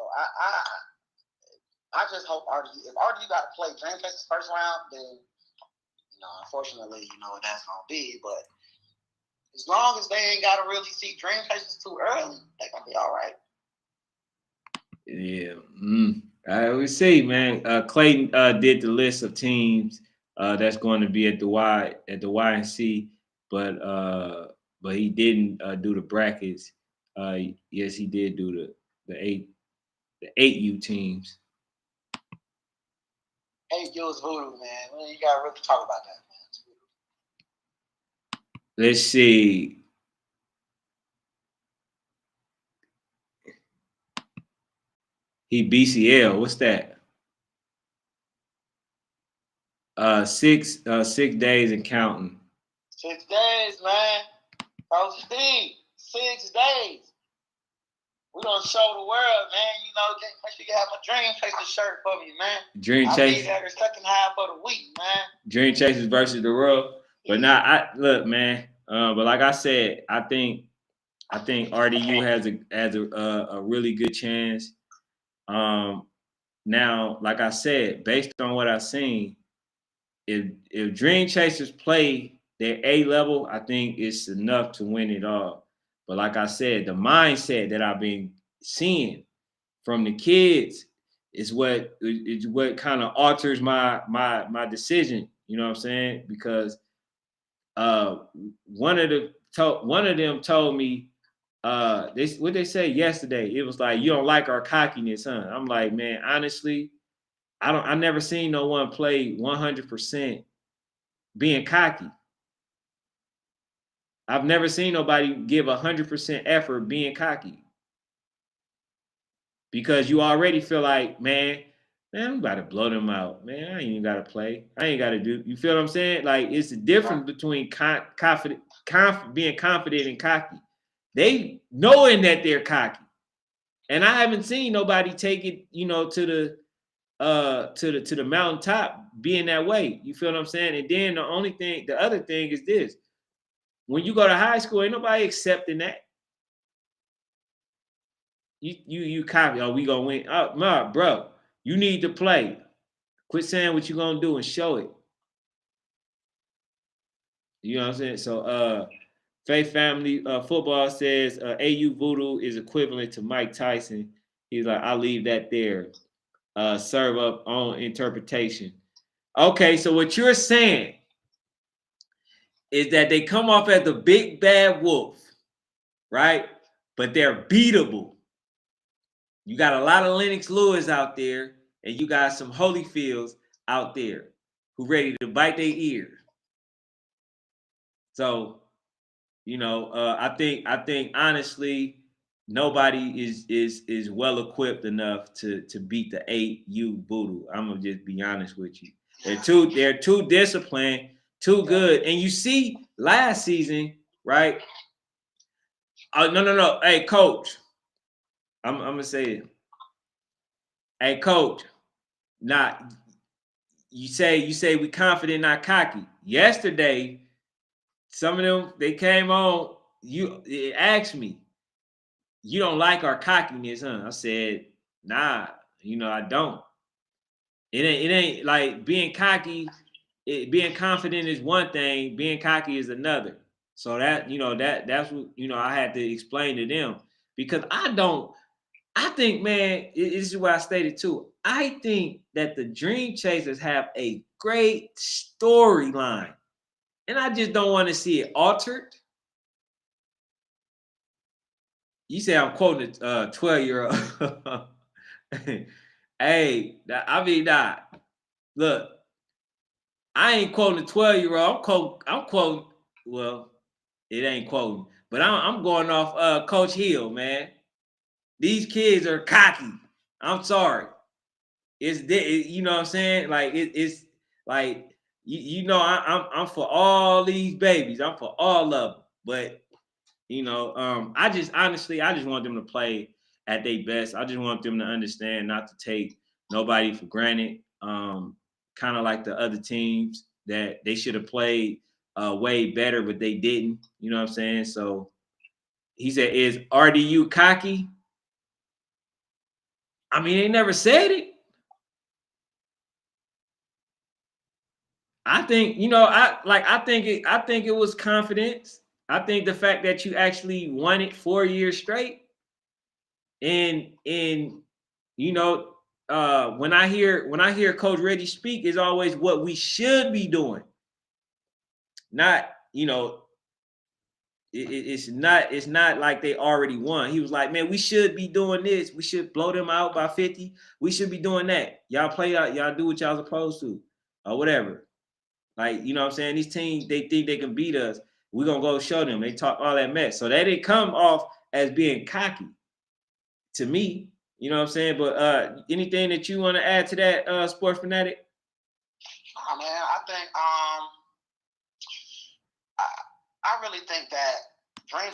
[SPEAKER 3] I just hope if RDU got to play Dream Chaser's first round, then unfortunately that's gonna be. But as long as they ain't got to really see Dream Chasers too early, they're gonna be all right.
[SPEAKER 1] Yeah. We see, man. Clayton did the list of teams that's going to be at the YNC, but he didn't do the brackets. Yes, he did do the 8U teams.
[SPEAKER 3] 8U is voodoo, man. You gotta really talk about that, man.
[SPEAKER 1] Let's see. He BCL. What's that? 6 days and counting.
[SPEAKER 3] 6 days, man. Coach Steve, 6 days. We're gonna show the world, man. Make sure you have a Dream Chaser shirt for me, man.
[SPEAKER 1] Dream Chaser.
[SPEAKER 3] I'll be there the second half of the week, man.
[SPEAKER 1] Dream Chasers versus the world. But now look, man. But like I said, I think RDU has a really good chance. Now, like I said, based on what I've seen, if Dream Chasers play their A level, I think it's enough to win it all. But like I said, the mindset that I've been seeing from the kids is what kind of alters my decision. You know what I'm saying? Because one of them told me what they say yesterday. It was like, you don't like our cockiness, huh? I'm like, man, honestly, I never seen no one play 100% being cocky. I've never seen nobody give 100% effort being cocky. Because you already feel like, man, I'm about to blow them out. Man, I ain't even got to play. I ain't got to do. You feel what I'm saying? Like, it's the difference between being confident and cocky. They knowing that they're cocky. And I haven't seen nobody take it, to the mountaintop being that way. You feel what I'm saying? And then the other thing is this. When you go to high school, ain't nobody accepting that. You copy. Oh, we gonna win. Oh, no, bro. You need to play. Quit saying what you gonna do and show it. You know what I'm saying? So Faith Family Football says AU Voodoo is equivalent to Mike Tyson. He's like, I'll leave that there. Serve up on interpretation. Okay, so what you're saying is that they come off as the big bad wolf, right? But they're beatable. You got a lot of Lennox Lewis out there, and you got some Holyfields out there who ready to bite their ear. So, I think honestly, nobody is well equipped enough to beat the 8U Voodoo. I'm gonna just be honest with you. They're too disciplined, too good. And you see last season, right? No. Hey, coach. I'm gonna say it. Hey, coach. Not you say we confident, not cocky. Yesterday, some of them they came on. You asked me, you don't like our cockiness, huh? I said, nah, I don't. It ain't like being cocky. Being confident is one thing. Being cocky is another. So that's what I had to explain to them because I don't. I think, man, this is what I stated too. I think that the Dream Chasers have a great storyline, and I just don't want to see it altered. You say I'm quoting a 12-year-old. Hey, I mean, look, I ain't quoting a 12-year-old. I'm quoting, well, it ain't quoting, but I'm going off Coach Hill, man. These kids are cocky. I'm sorry. You know what I'm saying? Like it's like you know I'm for all these babies. I'm for all of them. But you know, I just honestly I just want them to play at their best. I just want them to understand not to take nobody for granted. Kind of like the other teams that they should have played way better, but they didn't. You know what I'm saying? So he said, "Is RDU cocky?" I mean, they never said it. I think, you know, I think it was confidence. I think the fact that you actually won it 4 years straight. And you know, when I hear Coach Reggie speak, is always what we should be doing. Not, you know, it's not like they already won. He was like, man, we should be doing this. We should blow them out by 50. We should be doing that. Y'all play out, y'all do what y'all supposed to, or whatever. Like, you know what I'm saying? These teams, they think they can beat us. We're going to go show them. They talk all that mess. So that didn't come off as being cocky to me. You know what I'm saying? But anything that you want to add to that, Sports Fanatic?
[SPEAKER 3] Oh, man, I think I really think that Dream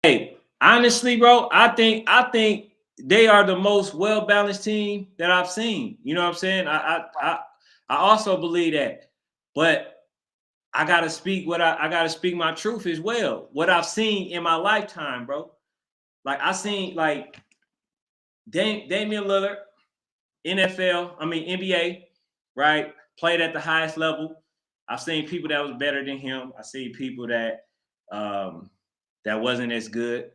[SPEAKER 1] Hey, honestly, bro, I think they are the most well-balanced team that I've seen. You know what I'm saying? I also believe that. But I gotta speak I gotta speak my truth as well. What I've seen in my lifetime, bro. Like I seen like Damian Lillard, NFL, I mean NBA, right? Played at the highest level. I've seen people that was better than him. I seen people that that wasn't as good,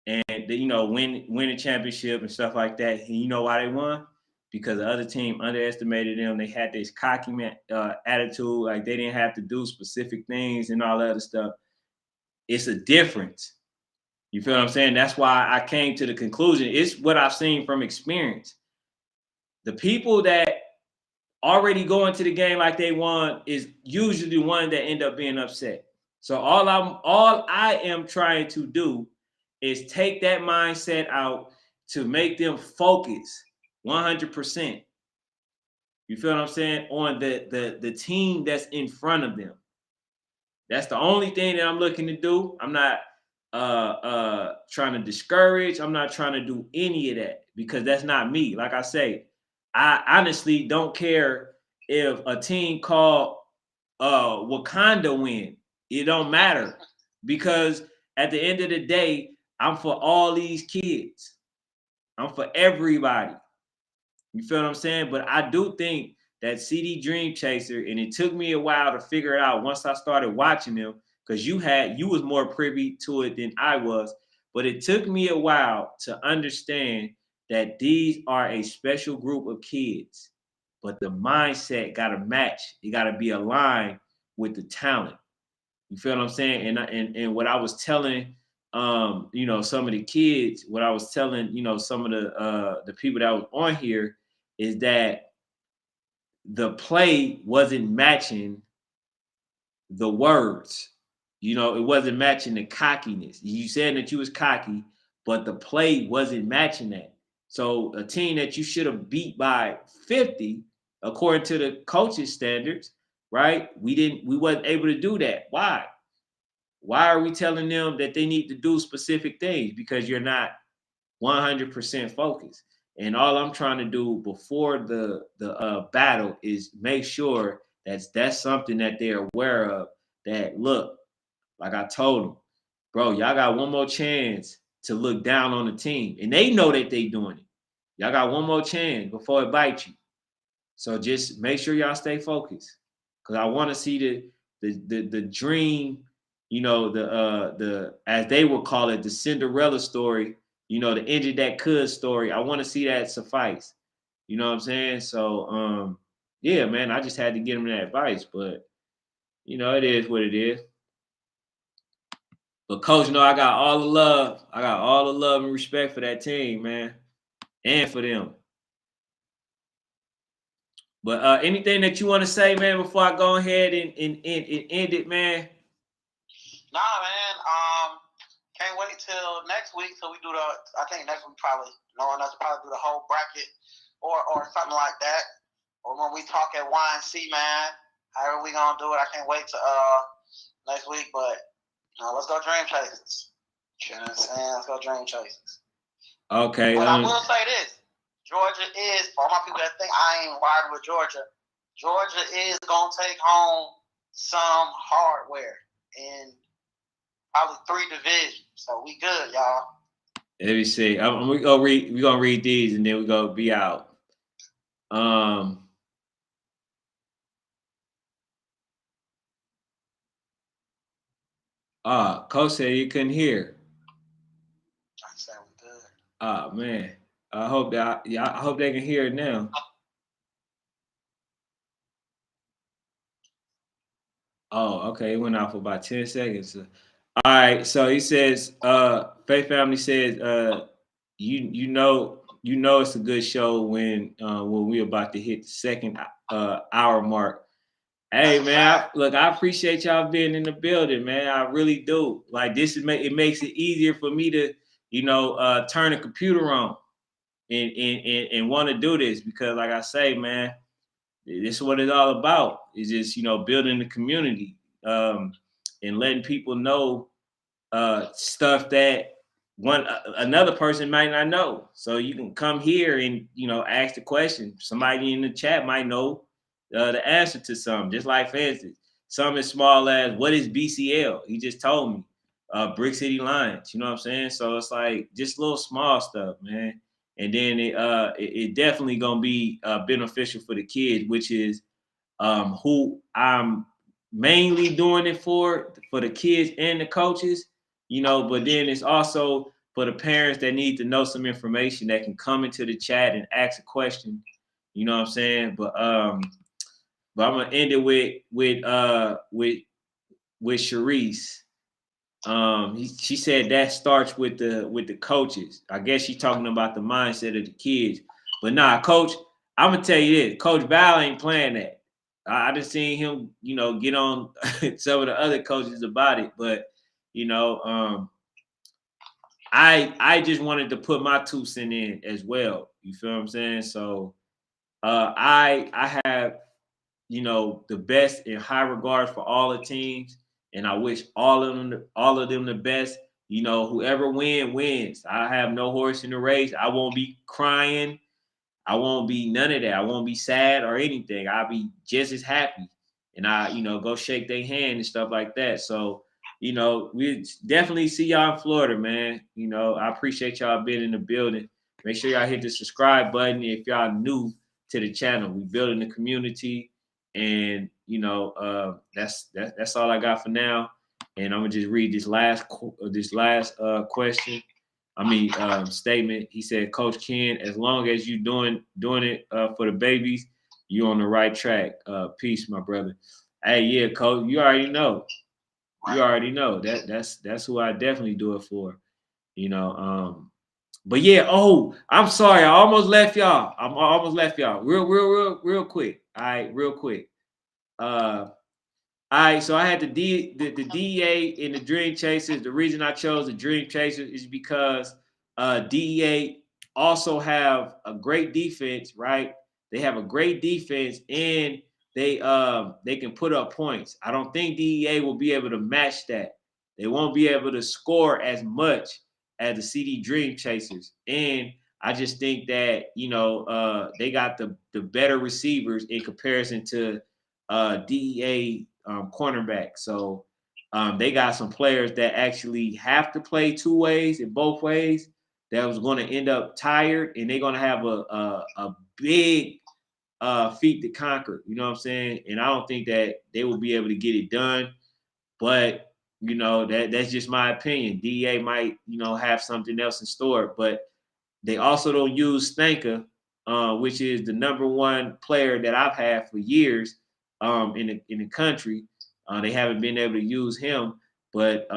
[SPEAKER 1] and they, you know, win a championship and stuff like that. And you know why they won? Because the other team underestimated them. They had this cocky attitude, like they didn't have to do specific things and all that other stuff. It's a difference. You feel what I'm saying? That's why I came to the conclusion. It's what I've seen from experience. The people that already go into the game like they won is usually the one that end up being upset. So all I am trying to do is take that mindset out to make them focus 100%. You feel what I'm saying? On the team that's in front of them. That's the only thing that I'm looking to do. I'm not trying to discourage. I'm not trying to do any of that because that's not me. Like I say, I honestly don't care if a team called Wakanda win. It don't matter because at the end of the day, I'm for all these kids. I'm for everybody. You feel what I'm saying? But I do think that CD Dream Chaser, and it took me a while to figure it out once I started watching them, because you was more privy to it than I was. But it took me a while to understand that these are a special group of kids. But the mindset got to match. It got to be aligned with the talent. You feel what I'm saying? And what I was telling you know, some of the kids, what I was telling, you know, some of the people that was on here is that the play wasn't matching the words. You know, it wasn't matching the cockiness. You said that you was cocky, but the play wasn't matching that. So a team that you should have beat by 50, according to the coaches' standards, right? We wasn't able to do that. Why? Why are we telling them that they need to do specific things? Because you're not 100% focused. And all I'm trying to do before the battle is make sure that's something that they're aware of. That look, like I told them, bro, y'all got one more chance to look down on the team, and they know that they doing it. Y'all got one more chance before it bites you. So just make sure y'all stay focused, because I want to see the dream, you know, the as they would call it, the Cinderella story, you know, the ended that could story. I want to see that suffice. You know what I'm saying? So yeah, man, I just had to give them that advice, but you know, it is what it is. But coach, you know, I got all the love. I got all the love and respect for that team, man, and for them. But anything that you want to say, man, before I go ahead and end it, man?
[SPEAKER 3] Nah, man. Can't wait till next week till we do the. I think next week probably knowing us probably do the whole bracket or something like that. Or when we talk at YNC, man. However we gonna do it, I can't wait to next week. But let's go Dream Chasers. You know what I'm saying? Let's go Dream Chasers.
[SPEAKER 1] Okay.
[SPEAKER 3] But I will say this. Georgia is, for all my people that think I ain't riding with Georgia, Georgia is going to take home some hardware in probably 3 divisions. So we good, y'all.
[SPEAKER 1] Let me see. We're gonna read these and then we're gonna be out. Coach said you couldn't hear.
[SPEAKER 3] I said we good.
[SPEAKER 1] Oh man. I hope they can hear it now. Oh, okay. It went out for about 10 seconds. All right. So he says, Faith Family says, you know it's a good show when we're about to hit the second hour mark. Hey man, look, I appreciate y'all being in the building, man. I really do. Like this it makes it easier for me to, you know, turn the computer on and want to do this because, like I say, man, this is what it's all about. It's just, you know, building the community and letting people know stuff that another person might not know. So you can come here and, you know, ask the question. Somebody in the chat might know the answer to something. Just like, for instance, something as small as what is BCL? He just told me. Brick City Lions. You know what I'm saying? So it's like just little small stuff, man. And then it definitely gonna be beneficial for the kids, which is who I'm mainly doing it for the kids and the coaches, you know, but then it's also for the parents that need to know some information that can come into the chat and ask a question, you know what I'm saying? But I'm gonna end it with Sharice. She said that starts with the coaches. I guess she's talking about the mindset of the kids. But nah, coach, I'm gonna tell you this, Coach Val ain't playing that. I just seen him, you know, get on some of the other coaches about it, but you know, I just wanted to put my 2 cents in as well. You feel what I'm saying? So I have, you know, the best in high regards for all the teams, and I wish all of them the best. You know, whoever wins. I have no horse in the race. I won't be crying. I won't be none of that. I won't be sad or anything. I'll be just as happy. And I, you know, go shake their hand and stuff like that. So, you know, we definitely see y'all in Florida, man. You know, I appreciate y'all being in the building. Make sure y'all hit the subscribe button if y'all new to the channel. We building the community. And, you know, that's all I got for now. And I'm gonna just read this last question. Statement. He said, Coach Ken, as long as you doing it for the babies, you on the right track. Peace, my brother. Hey, yeah, Coach, you already know.
[SPEAKER 3] Right.
[SPEAKER 1] You already know that's who I definitely do it for. You know, but yeah, I'm sorry, I almost left y'all. Real quick. All right, real quick. All right, so I had the DEA and the Dream Chasers. The reason I chose the Dream Chasers is because DEA also have a great defense, right? They have a great defense and they can put up points. I don't think DEA will be able to match that. They won't be able to score as much as the CD Dream Chasers. And I just think that, they got the better receivers in comparison to DEA cornerback. So they got some players that actually have to play two ways and both ways. That was going to end up tired, and they're going to have a big feat to conquer. You know what I'm saying? And I don't think that they will be able to get it done. But that's just my opinion. DEA might have something else in store, but they also don't use Stanka, which is the number one player that I've had for years in the country. They haven't been able to use him, but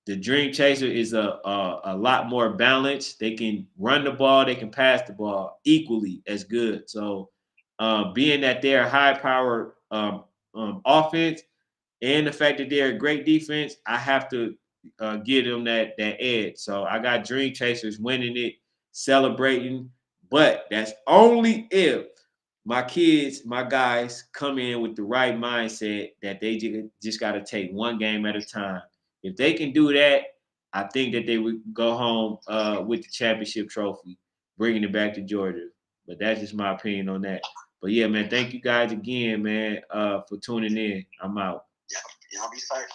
[SPEAKER 1] the Dream Chaser is a lot more balanced. They can run the ball, they can pass the ball equally as good. So being that they're a high power offense and the fact that they're a great defense, I have to give them that edge. So I got Dream Chasers winning it, celebrating, but that's only if my kids, my guys come in with the right mindset that they just got to take one game at a time. If they can do that, I think that they would go home with the championship trophy, bringing it back to Georgia. But that's just my opinion on that. But yeah, man, thank you guys again, man, for tuning in. I'm out.
[SPEAKER 3] Yeah, y'all be safe.